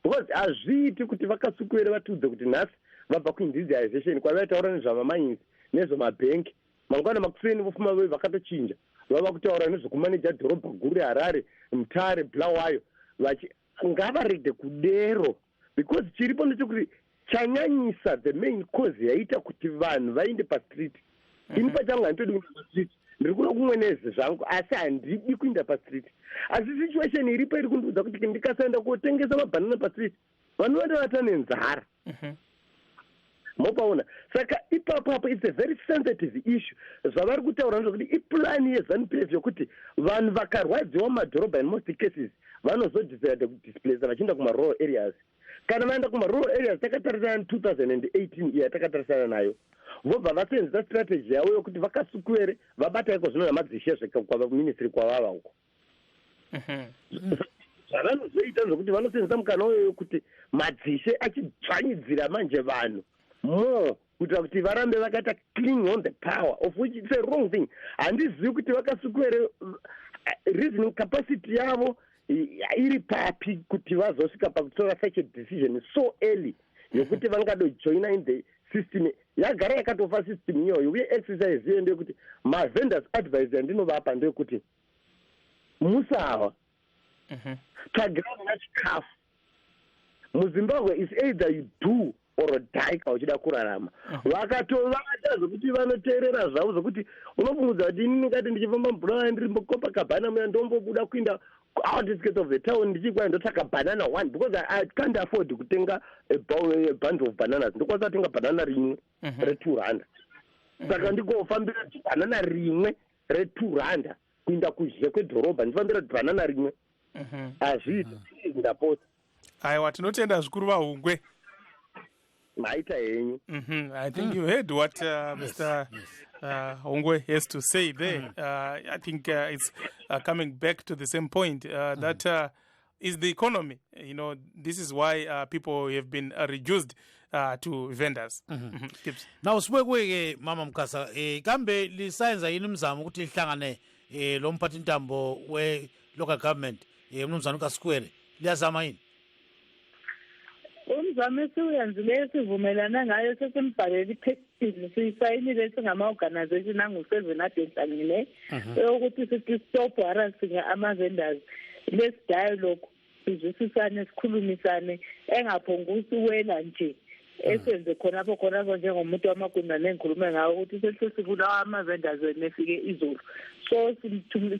Speaker 12: Because hazviiti kuti vakasukuere vatudze kuti nhasi vabva kuindustrialization kwavataura nezvamamines nezvamabhenki. Mangwana makuseni vofuma ve vakatochinja vava kutaura nezvokumaneja dhorobha guru reHarare, Mutare, Bulawayo. Ngavarege kudero, because chiripo ndechekuti chanyanyisa the main cause yaita kuti vanhu vainde pastreet. Ini pachangu handitodi kuenda pastreet, ndiri kuda kumweneze zvangu asi handidi kuenda pastreet. Asi situation iripo iri kundiudza kuti ndikasaenda kotengesa mabhanana pastreet vanhu vanda vata nenzara. Mopaona, saka ipapo it's a very sensitive issue. Zvavari kutaura ndezvokuti ipulani yeZANU-PF yokuti vanhu vakarwadziwa mumadhorobha in most cases vanozodecide kudisplace vachienda kumarural areas. Kana vaenda kumarural areas takatarisana 2018 iya takatarisana nayo, vobva vasenzesa strategy yavo yokuti vakasukuere vabata iko zvino namadzishe zvekwaministry kwavava uko. Zvavanozoita zvokuti vanosenzesa mukana uyo yokuti madzishe achidzvanyidzira manje vanhu more kuitira kuti varambe vakaita cling on the power, of which it's a wrong thing. Handizivi kuti vakasukwa here reasoning capacity yavo iri papi kuti vazosvika pakutora such a decision so early yekuti vangadojoina in the system. Yagara yakatofa system iyoyo, uye exercise iyo ndeyekuti mavendors advice yandinovapa ndeyekuti musawa tsvagirani nachikafu. MuZimbabwe is either you do or die kana uchida kurarama. Vakatovaita zvokuti vanoteerera zvavo zvokuti unobvunza kuti inini ngati ndichifamba mubhurawa ndiri Copacabana muya ndombobuda kuinda outskirts of the town ndichikwana ndotsvaka banana one because I can't afford kutenga a bundle of bananas. Ndokwanisa kutenga banana rimwe re200. Saka ndikofambira banana rimwe re200 kuinda kuzhe kwedhorobha ndifambira banana rimwe. Hazviiti ndapota.
Speaker 1: Aiwa, tinotenda zvikuru vaHungwe.
Speaker 12: Maita henyu.
Speaker 1: I think you heard what Mr. Hungwe has to say there. I think it's coming back to the same point that is the economy. You know, this is why people have been reduced to vendors.
Speaker 2: Now, sibuye Mama Mkasa, kambe lisayenza yini mzamo ukuthi lihlangane lo mphathintambo we local government mnumzana uKasikwele liyazama yini?
Speaker 9: Umzamo esiwenzile sivumelana ngayo sesimbhalele iphethini siyisayinile singama-organization angu-7 adenhlangene ukuthi sithi stop harassing ama-vendors. Let's dialogue, sizwisisane, sikhulumisane, engaphongusi wena nje esenze khonapho njengomuntu wamagunda nengikhulume ngawo ukuthi sesibulawa ama-vendors nefike izolo. So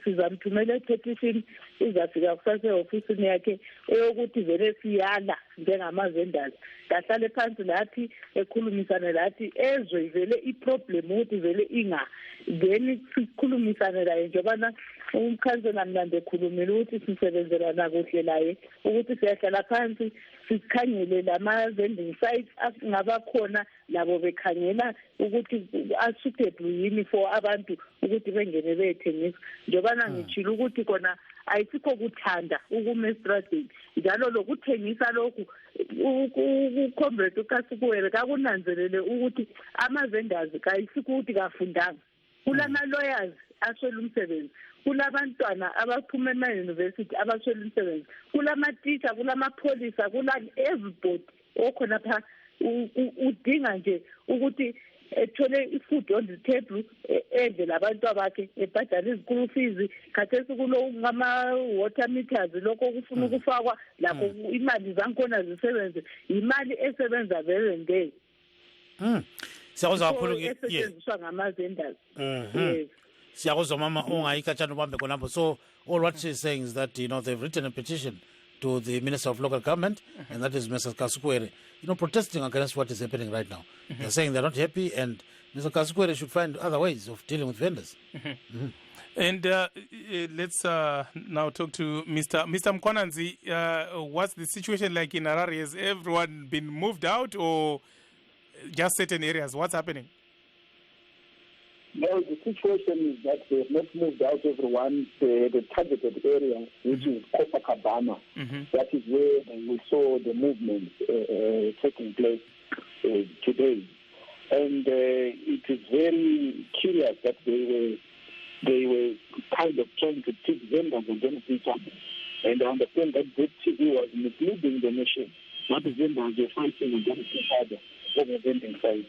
Speaker 9: sizamthumela i-petition izafika kusasa e-ofisini yakhe eyokuthi vele siyala njengama-vendors. Kahlale phansi lathi ekhulumisane lathi ezwe vele iproblem ukuthi vele then sikhulumisane laye njengobana umkhansela mlando ekhulumile ukuthi sisebenzelana kuhle laye ukuthi siyahlala phansi sikhangele lama-vending sites angabakhona labo bekhangela ukuthi asuitable yini for abantu ukuthi bengene bethengisa. Njengobana ngitshilo ukuthi kona ayisikho kuthanda ukuma estradini njalo lokuthengisa lokhu uComrade uKasikwele kakunanzelele ukuthi ama-vendors kayisikho ukuthi kafundanga. Kulama-lawyers aswele umsebenzi, kulabantwana abaphuma ema-university abaswele umsebenzi, kulama-teacher, kulamapholisa, everybody okhona pha udinga nje ukuthi ethole i-food on the table edle labantu abakhe ebhadala izikulu fees. Khathesi kulo ngama-water meters lokho okufuna ukufakwa lakho imali zankhona zisebenze imali esebenza very ngeke
Speaker 2: siyakuzwa kakhulu
Speaker 9: esetshenziswa ngama-vendors.
Speaker 2: Siyakuzwa mama ungayikatshana ubambe khonapho. So all what she's saying is that, you know, they've written a petition to the Minister of Local Government, and that is Mr. Kasikwele, you know, protesting against what is happening right now. They're saying they're not happy, and Mr. Kasikwele should find other ways of dealing with vendors.
Speaker 1: And let's now talk to Mr. Mkwananzi. What's the situation like in Harare? Has everyone been moved out or just certain areas? What's happening?
Speaker 13: No, the situation is that they have not moved out everyone. The targeted area, which is Copacabana, that is where we saw the movement taking place today. And it is very curious that they were kind of trying to pit vendors against each other. And I understand that ZTV was misleading the nation. Not the vendors were fighting against each other over vending sites.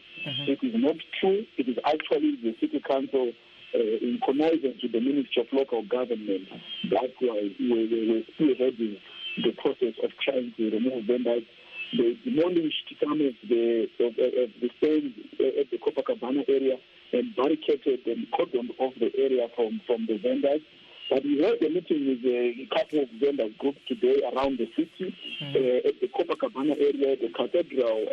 Speaker 13: It is not true. It is actually the city council in connivance with the Ministry of Local Government that were spearheading the process of trying to remove vendors. They demolished some of the stands at the Copacabana area and barricaded and cordoned off the area from the vendors. But we had a meeting with a couple of vendors groups today around the city, at the Copacabana area, the cathedral,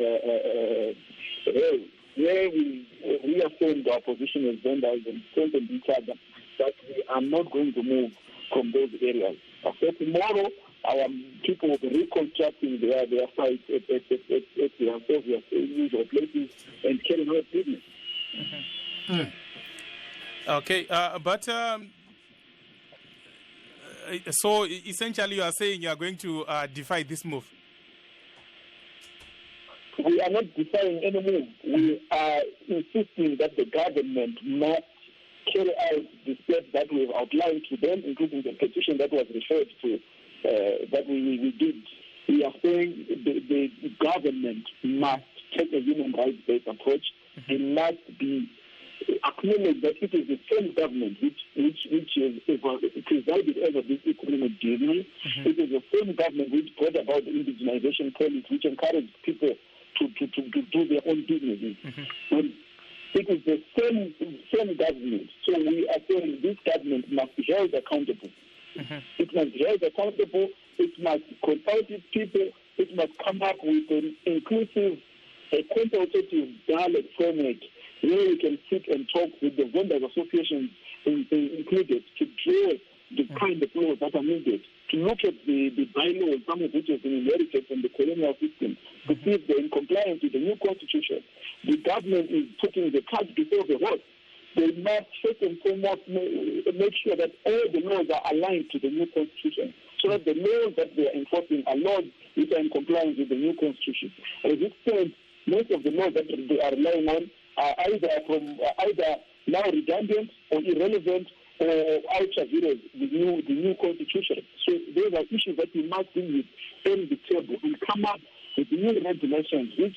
Speaker 13: where we reaffirmed our position as vendors and strengthened each other that we are not going to move from those areas. So tomorrow, our people will be reconstructing their sites at their obvious usual places and carrying out business.
Speaker 1: Okay, but so essentially you are saying you are going to defy this move?
Speaker 13: we are not defying any move. We are insisting that the government must carry out the steps that we have outlined to them, including the petition that was referred to, that we did. We are saying the government must take a human rights-based approach. It must be acknowledged that it is the same government which is presided over this economic deal. It is the same government which brought about the indigenization policy, which encouraged people to do their own businesses. And it is the same government. So we are saying this government must be held accountable. It must be held accountable. It must consult its people. It must come up with an inclusive, consultative dialogue framework where we can sit and talk with the vendors associations included to draw the kind of laws that are needed, to look at the bylaws, some of which have been inherited from the colonial system, to see if they're in compliance with the new constitution. The government is putting the cart before the horse. They must first and foremost make sure that all the laws are aligned to the new constitution, so that the laws that they are enforcing are laws which are in compliance with the new constitution. As it stands, most of the laws that they are relying on are either now redundant or irrelevant or outrageous the new constitution. So those are issues that we must deal with on the table and come up with new regulations which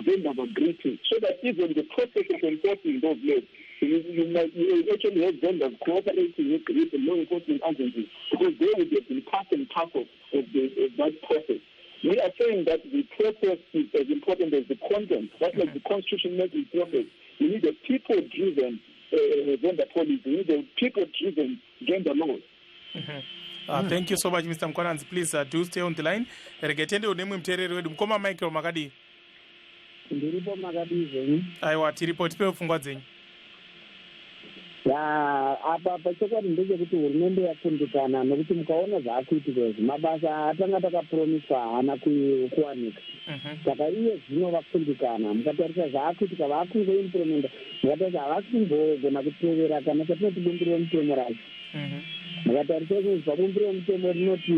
Speaker 13: vendors agree to, so that even the process of enforcing those laws, you actually have vendors cooperating with the law enforcement agencies, because they will have been part and parcel of that process. We are saying that the process is as important as the content. That's like the constitution-making process. We need a people-driven gender policy. We need a people-driven gender laws.
Speaker 1: Thank you so much, Mr. Mkwananzi. Please do stay on the line. Regetende unemwe mtereri wedu mkoma Michael Makadi.
Speaker 8: Ndiripo Makadi zenyu.
Speaker 1: Aiwa, tiripo tipe pfungwa dzenyu.
Speaker 8: Apa pachokwadi ndechekuti hurumende yakundikana nokuti mukaona zvaakuitika izvi mabasa atanga takapromiswa haana kuwanika. Saka iye zvino vakundikana, mukatarisa zvaakuitika vaakungoimplementa, mukatarisa havasi kumbogona kutevera kana chatinoti bumbiro remutemo racho. Mukatarisa kuti pabumbiro remutemo rinoti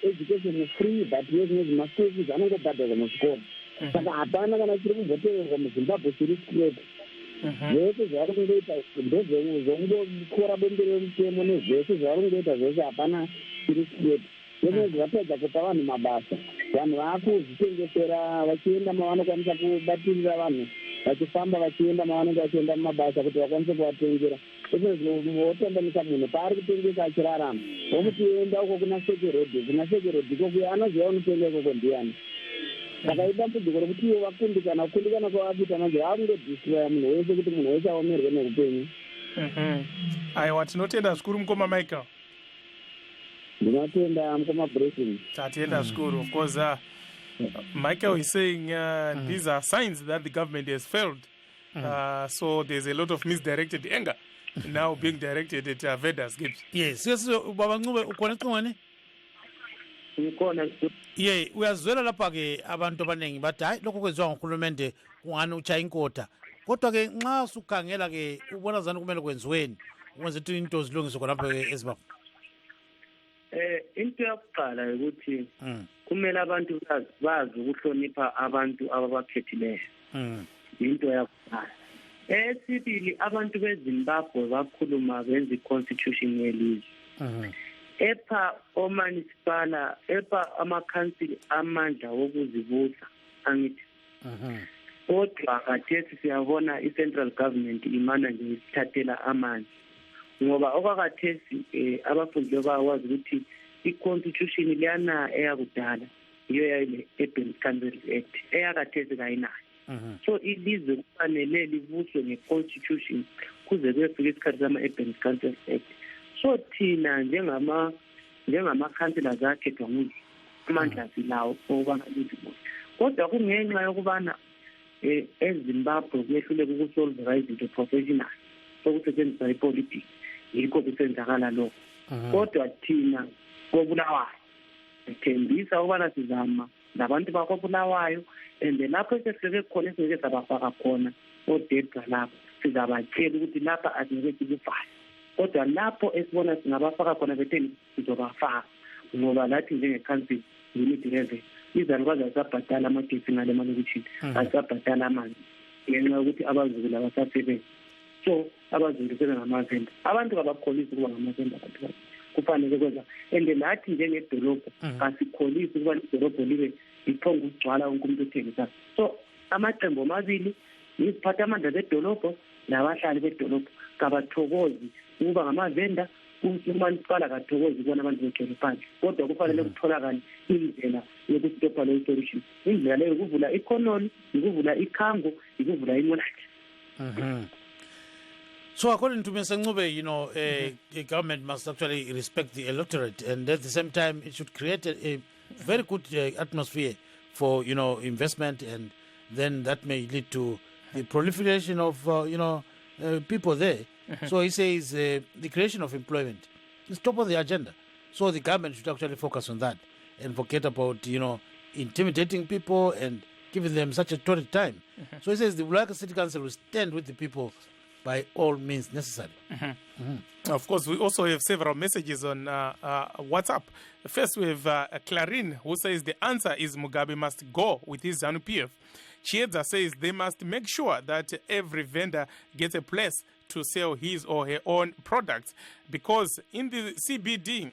Speaker 8: education is free but nezvimwe zvimaschool fees anongobhadharwa muzvikoro. Saka hapana kana chiri kumboteverwa muZimbabwe chiri straight. Zvese zvavari kungoita ndezvekungokora bumbiro remutemo nezvese zvavari kungoita zvese hapana chiri straight. Zvese zvapedza kupa vanhu mabasa, vanhu vaakuzvitengesera vachienda mavanokwanisa kubatirira vanhu, vachifamba vachienda mavanenge vachienda mumabasa kuti vakwanise kuvatengera. Zvese zvinotambanisa munhu paari kutengesa achirarama, womuchienda uko kuna sekerodhi kokuya anoziva unotenga ikoko ndiani. Saka idambudziko rokuti ivo vakundikana kwavakuita manje vakungodhistroya munhu wese kuti munhu wese aomerwe neupenyu.
Speaker 1: Aiwa, tinotenda zvikuru mukoma Michael.
Speaker 8: Ndinotenda mukoma Blessing.
Speaker 1: Tatenda zvikuru. Of course, Michael is saying these are signs that the government has failed. So there's a lot of misdirected anger now being directed at vendors.
Speaker 2: Yes, Baba Ncube ukhona ecingweni? Ye, uyazwela lapha ke abantu abaningi bathi hayi lokho kwenziwa nguhulumende kungani ucha inkotha. Kodwa ke nxa usukhangela ke ubona zani kumele kwenziweni ukwenza ukuthi into zilungiswe khonapha eZimbabwe.
Speaker 8: Into yokuqala ukuthi kumele abantu bazi ukuhlonipha abantu ababakhethileyo. Into yakuqala. Esibili, abantu beZimbabwe bakhuluma benza iconstitution yelizwe. Epha omunicipal, epha amakhansili amandla wokuzibusa angithi. Kodwa khathesi siyabona i-central government imana nje isithathela amandla. Ngoba okwakhathesi abafundi bakwazi ukuthi i-constitution liyana eyakudala iyo yayile Urban Councils Act eyakhathesi kayinayo. So ilizwe kufanele libuswe nge-constitution kuze kuyefika isikhathi sama-Urban Councils Act. So thina njengama-councillors akhethwa nguzo amandla silawo obangalizibona. Kodwa kungenxa yokubana eZimbabwe kuyehluleka ukusolvera izinto professional sokusetshenziswa ipolitiki, yikho kusenzakala lokho. Kodwa thina koBulawayo sithembisa ukubana sizama labantu bakoBulawayo, and lapho esefike khona esingeke sabafaka khona odedwa lapho sizabatshela ukuthi lapha asingeke sikufake. Kodwa lapho esibona singabafaka khona betheni sizobafaka, ngoba lathi njenge-council unit level izalukazi azisabhadala amagetsi ngale malokishini azisabhadala amanzi ngenxa yokuthi abazulu abasasebenzi. So abazulu sebengamavenda, abantu kabakholisi ukuba ngamavenda abantu kufanele kwenza. And nathi njengedolobho asikholisi ukuba idolobho libe liphonga ukugcwala wonke umuntu othengisayo. So amaqembu amabili iziphathamandla zedolobho nabahlali bedolobho kabathokozi ukuba ngamavenda, umanisipala kathokozi ukubona abantu begcwele phansi, kodwa kufanele kutholakale indlela yokustopha leyo solution. Indlela leyo ukuvula ikhononi, ukuvula ikhango, ukuvula imolathi.
Speaker 2: So according to Mr. Ncube, the government must actually respect the electorate, and at the same time, it should create a very good atmosphere for, investment, and then that may lead to the proliferation of, people there. So he says the creation of employment is top of the agenda. So the government should actually focus on that and forget about, intimidating people and giving them such a torrid time. So he says the Bulaka City Council will stand with the people by all means necessary.
Speaker 1: Of course, we also have several messages on WhatsApp. First, we have Clarin, who says the answer is Mugabe must go with his ZANU-PF. Chiedza says they must make sure that every vendor gets a place to sell his or her own products, because in the CBD,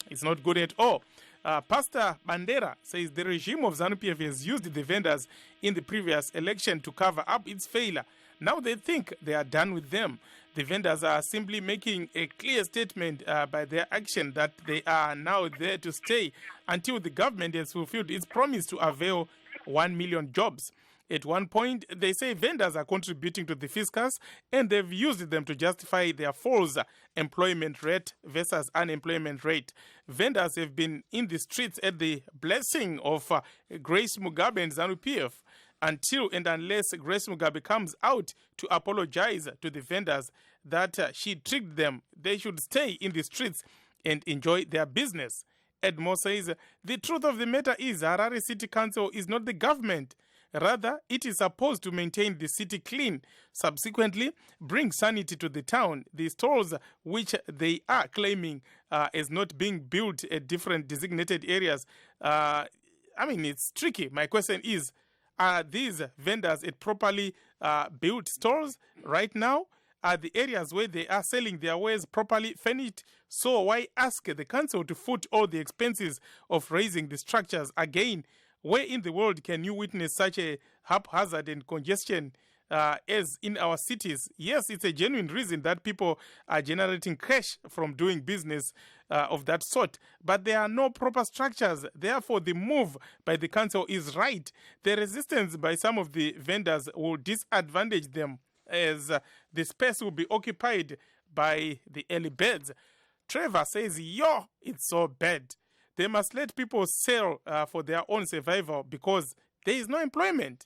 Speaker 1: it's not good at all. Pastor Bandera says the regime of ZANU-PF has used the vendors in the previous election to cover up its failure. Now they think they are done with them. The vendors are simply making a clear statement by their action that they are now there to stay until the government has fulfilled its promise to avail 1 million jobs. At one point, they say vendors are contributing to the fiscus, and they've used them to justify their false employment rate versus unemployment rate. Vendors have been in the streets at the blessing of Grace Mugabe and ZANU-PF. Until and unless Grace Mugabe comes out to apologize to the vendors that she tricked them, they should stay in the streets and enjoy their business. Edmo says, the truth of the matter is Harare City Council is not the government. Rather, it is supposed to maintain the city clean, subsequently bring sanity to the town. The stores which they are claiming as not being built at different designated areas, it's tricky. My question is, are these vendors at properly built stores right now? Are the areas where they are selling their wares properly furnished? So why ask the council to foot all the expenses of raising the structures again? Where in the world can you witness such a haphazard and congestion as in our cities? Yes, it's a genuine reason that people are generating cash from doing business of that sort, but there are no proper structures. Therefore, the move by the council is right. The resistance by some of the vendors will disadvantage them, as the space will be occupied by the early birds. Trevor says, it's so bad. They must let people sell for their own survival because there is no employment.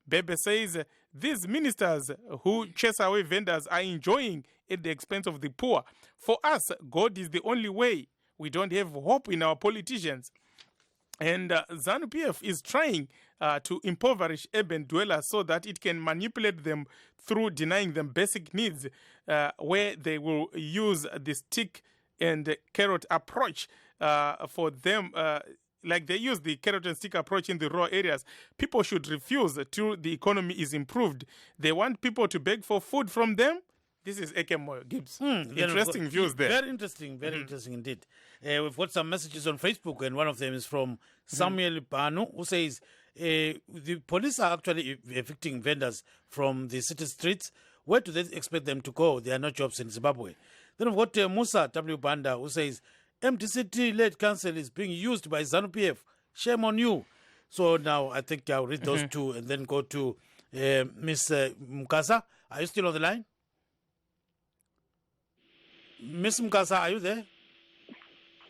Speaker 1: Bebe says, these ministers who chase away vendors are enjoying at the expense of the poor. For us, God is the only way. We don't have hope in our politicians. And ZANU-PF is trying to impoverish urban dwellers so that it can manipulate them through denying them basic needs, where they will use the stick and carrot approach for them, like they use the carrot and stick approach in the rural areas. People should refuse till the economy is improved. They want people to beg for food from them. This is Ekemo Gibbs. Interesting views there.
Speaker 2: Very interesting, interesting indeed. We've got some messages on Facebook, and one of them is from Samuel Banu, who says the police are actually evicting vendors from the city streets. Where do they expect them to go? There are no jobs in Zimbabwe. Then we've got Musa W. Banda, who says, MDCT-led council is being used by ZANU-PF. Shame on you. So now I think I'll read those two and then go to Miss Mukasa. Are you still on the line? Miss Mukasa, are you there?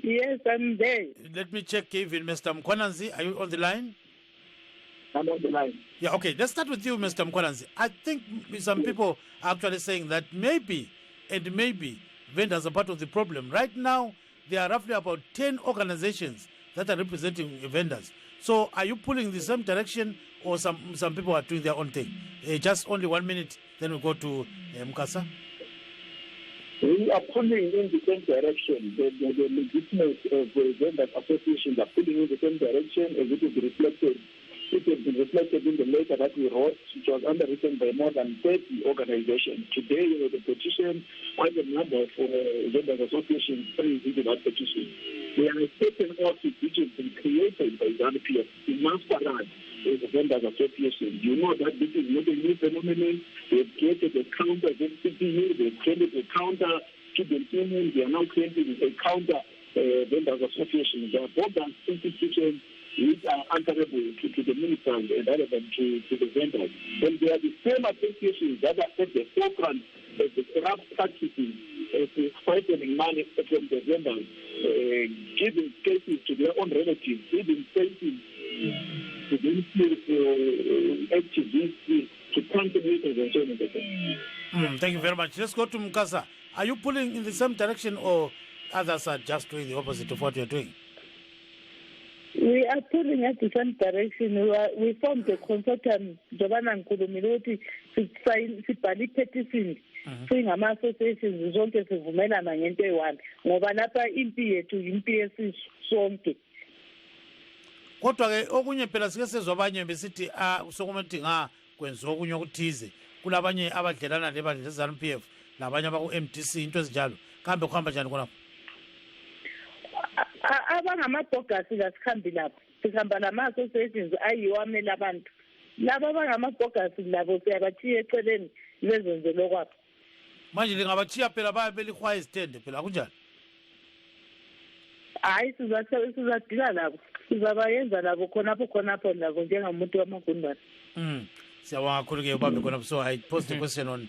Speaker 9: Yes, I'm there.
Speaker 2: Let me check even Mr. Mkwananzi. Are you on the line?
Speaker 13: I'm on the line.
Speaker 2: Yeah, okay. Let's start with you, Mr. Mkwananzi. I think some people are actually saying that maybe vendors are part of the problem. Right now, there are roughly about 10 organizations that are representing vendors. So are you pulling the same direction, or some people are doing their own thing? Just only 1 minute, then we'll go to Mukasa.
Speaker 13: We are pulling in the same direction. The legitimate vendors associations are pulling in the same direction as it will be reflected. It has been reflected in the letter that we wrote, which was underwritten by more than 30 organizations. Today, the petition, quite a number of vendors associations into that petition. There are certain office which has been created by ZANU-PF in Masparad as a vendors association. You know that this is not a new phenomenon. They've created a counter CPU, they've created a counter student union, they are now creating a counter vendors association. They are both institutions which are answerable to the ministers rather than to the vendors. And they are the same associations that are at the forefront of the corrupt practices siphoning money from the vendors, giving spaces to their own relatives, giving spaces to the activists, to contributors and so on.
Speaker 2: Thank you very much. Let's go to Mukasa. Are you pulling in the same direction or others are just doing the opposite of what you're doing?
Speaker 9: We are pulling at the same direction. We formed a consortium, Jobana Nkulumiloti, sibhale petition singama-associations zonke sivumelana ngento eyi-one ngoba lapha impi yethu impi yesisonke.
Speaker 2: Kodwa-ke okunye phela sike sezwa abanye besithi sokumathi kwenziwa okunye okuthize kulabanye abadlelana lebandla le-ZANU-PF nabanye abaku-MDC into ezinjalo kambe kuhamba njani khonapho?
Speaker 9: Abangamabhogasi kasikhambi lapho, sihamba nama-associations ayiwo amela abantu. Laba abangamabhogasi labo siyabathiya eceleni bezenzele kwabo.
Speaker 2: Manje lingabathiya phela baye belihwaya izithende phela akunjani?
Speaker 9: Hayi sizadila labo, sizabayenza labo khonapho labo njengamuntu wamagundane.
Speaker 2: Siyabonga kakhulu-ke ubambe khonapho. So I posed a question on,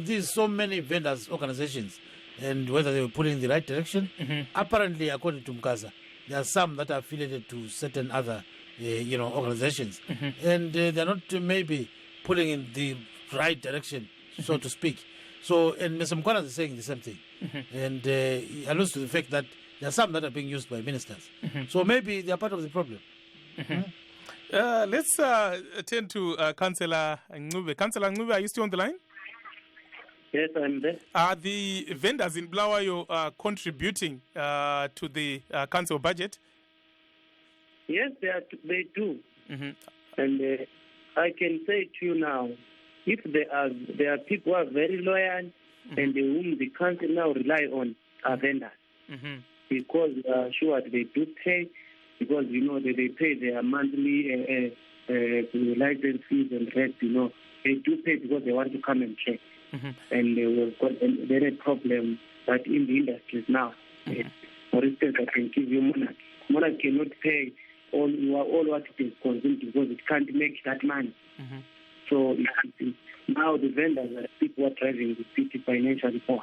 Speaker 2: these so many vendors organizations and whether they were pulling in the right direction. Apparently, according to Mkaza, there are some that are affiliated to certain other, organizations, and they're not maybe pulling in the right direction, so to speak. So, and Mr. Mkwana is saying the same thing, and he alludes to the fact that there are some that are being used by ministers. So maybe they are part of the problem.
Speaker 1: Let's turn to Councillor Ngube. Councillor Ngube, are you still on the line?
Speaker 14: Yes, I'm there.
Speaker 1: Are the vendors in Bulawayo contributing to the council budget?
Speaker 14: Yes, they do. And I can say to you now, if there are people who are very loyal and whom the council now rely on are vendors, because sure they do pay, because they pay their monthly license fees and rest. They do pay because they want to come and check. And we've got a very problem that in the industries now. For instance, I can give you Monarch. Monarch cannot pay all what it is consumed because it can't make that money. So now the vendors are people who are driving the city financially poor.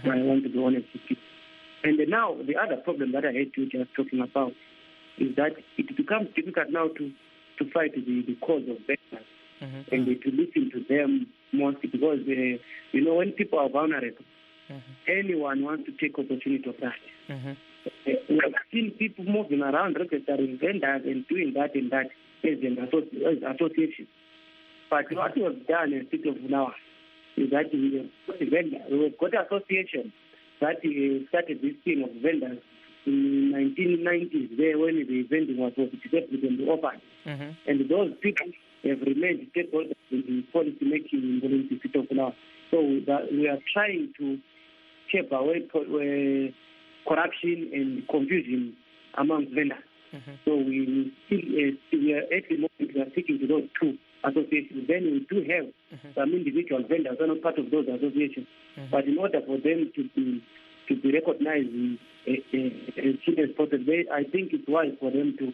Speaker 14: I want to be honest with you. And now the other problem that I hate you just talking about is that it becomes difficult now to fight the cause of vendors and to listen to them mostly because when people are vulnerable, anyone wants to take opportunity of that. We have seen people moving around registering vendors and doing that and that as an association. But what we have done in the city of Bulawayo is that we've got an association that started this thing of vendors in 1990s, there when the vending was distributed and opened. And those people have remained stakeholders in the policy making in the city of Bulawayo. So we are trying to keep away corruption and confusion among vendors. So we are at the moment we are sticking to those two associations. Then we do have some individual vendors who are not part of those associations. But in order for them to be recognized as soon as possible, I think it's wise for them to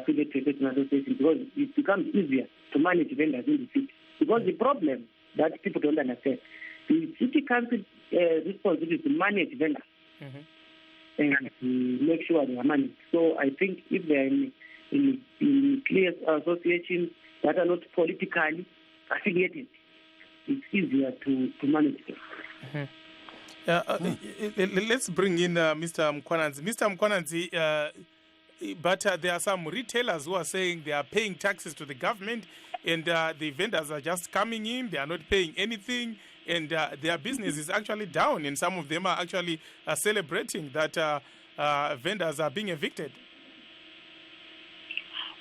Speaker 14: affiliate to certain associations because it becomes easier to manage vendors in the city. Because the problem that people don't understand, the city council responsibility to manage vendors and to make sure they are managed. So I think if they are in clear associations that are not politically affiliated, it's easier to manage them.
Speaker 1: Let's bring in Mr. Mkwananzi. Mr. Mkwananzi, but there are some retailers who are saying they are paying taxes to the government and the vendors are just coming in, they are not paying anything, and their business is actually down, and some of them are actually celebrating that vendors are being evicted.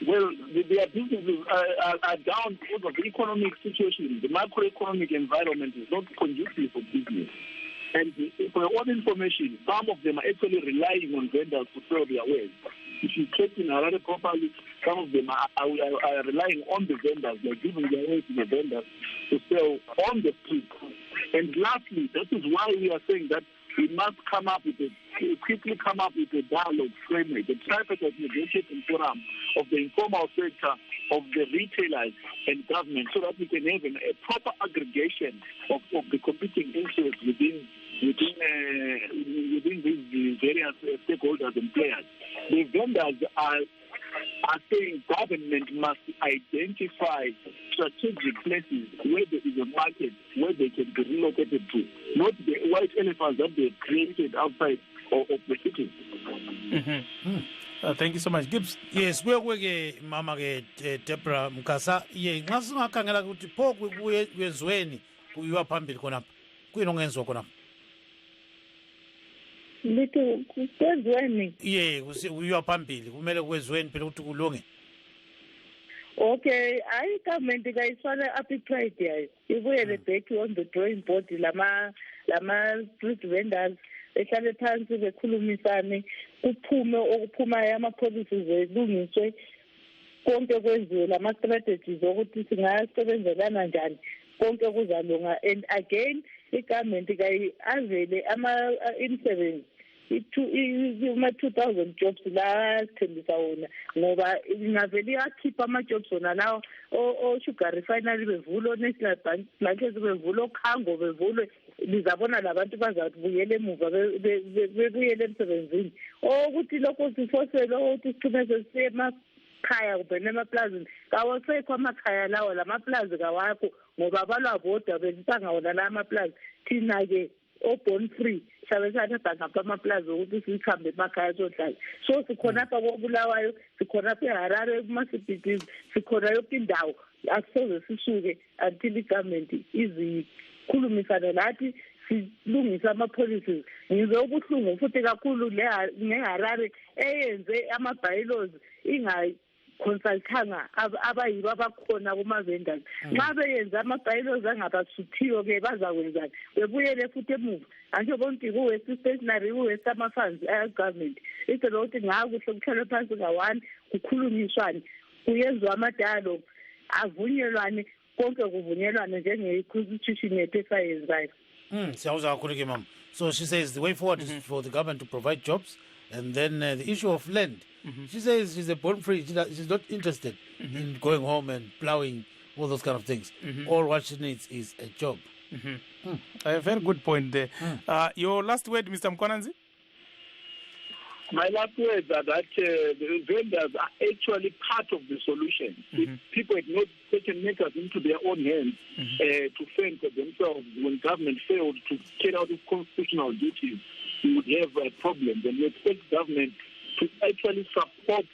Speaker 13: Well, their businesses are down because of the economic situation. The macroeconomic environment is not conducive for business. And for your own information, some of them are actually relying on vendors to sell their wares. If you check in Harare properly, some of them are relying on the vendors. They're giving their wares to the vendors to sell on the street. And lastly, that is why we are saying that we must quickly come up with a dialogue framework, a tripartite negotiating forum of the informal sector, of the retailers and government, so that we can have a proper aggregation of the competing interests within these various stakeholders and players. The vendors are saying government must identify strategic places where there is a market where they can be relocated to, not the white elephants that they created outside of the city.
Speaker 1: Thank you so much, Gibbs.
Speaker 2: Yes, kuye mama ke Deborah Mkasa ye nxa singakhangela ukuthi pho kuyezweni kuyiwa phambili khonapha kuyini ongenziwa khonapha
Speaker 9: lithi kuzweni
Speaker 2: kuyiwa phambili kumele kwezweni phela ukuthi kulunge.
Speaker 9: Okay, I government kayiswale appetite yayo ibuyele back on the drawing board lama street vendors ehlale phansi bekhulumisane kuphume okuphumayo ama-policies elungiswe konke kwenziwe lama-strategies ukuthi singasebenzelana njani konke kuzalunga. And again i-government avele imisebenzi ama-2,000 jobs la sithembisa wona ngoba ingavele iyakhipha ama-jobs wona lawo o-sugar refinery bevule, o-national blankets bevule, okhango bevulwe, lizabona labantu bazabuyela emuva bebuyele emsebenzini. Ukuthi lokho sifosele ukuthi sicine sesemakhaya kumbe nemaplazini kawasekho amakhaya lawo, lamaplazi kawakho ngoba abalwabodwa bezisanga wona la amaplazi. Thina-ke o-born free sabe sathatha ngapha amaplazi ukuthi sihambe emakhaya sohlala. So sikhonapha koBulawayo, sikhonapha eHarare kuma-CBDs, sikhona yonke indawo. Akusoze sisuke until i-government izikhulumisane lathi silungisa ama-policies. Ngizwe ubuhlungu futhi kakhulu neHarare eyenze ama-bylaws consultanga abayibo abakhona kuma-vendors. Nxa beyenza ama-bylaws angabasuthiyo-ke bazakwenzani? Bebuyele futhi emuva antsho bonke ku-West Stationary, ku-West ama-funds government. Icela ukuthi ngakuhle kuhlalwe phansi nga-one kukhulunyiswane, kuyenzwa ama-dialogue, avunyelwane, konke kuvunyelwane njenge-constitution yethu esayenzayo.
Speaker 2: Siyawuzwa kakhulu ke mama. So she says the way forward is for the government to provide jobs, and then the issue of land. She says she's a born free. She's not interested in going home and plowing, all those kind of things. All what she needs is a job.
Speaker 1: A very good point there. Your last word, Mr. Mkwananzi?
Speaker 13: My last words are that the vendors are actually part of the solution. If people had not taken matters into their own hands to fend for themselves when government failed to carry out its constitutional duties, we would have problems. And we expect government to actually support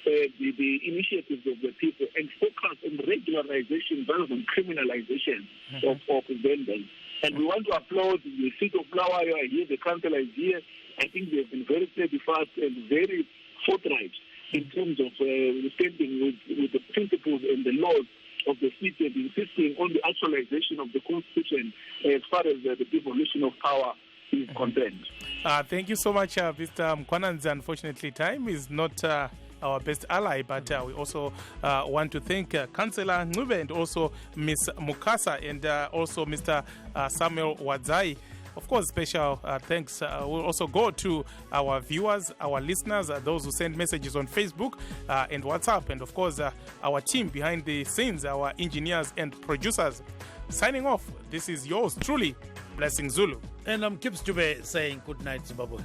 Speaker 13: the initiatives of the people and focus on regularization rather than criminalization of vendors. And we want to applaud the city of Bulawayo. I hear the councillor is here. I think they have been very steadfast and very forthright in terms of standing with the principles and the laws of the city and insisting on the actualization of the constitution as far as the devolution of power is concerned.
Speaker 1: Thank you so much, Mr. Mkwananzi. Unfortunately, time is not our best ally, but we also want to thank Councillor Ncube and also Ms. Mukasa and also Mr. Samuel Wadzai. Of course, special thanks will also go to our viewers, our listeners, those who send messages on Facebook and WhatsApp, and of course, our team behind the scenes, our engineers and producers. Signing off, this is yours truly, Blessing Zulu.
Speaker 2: And I'm Gibbs Jube saying good night, Zimbabwe.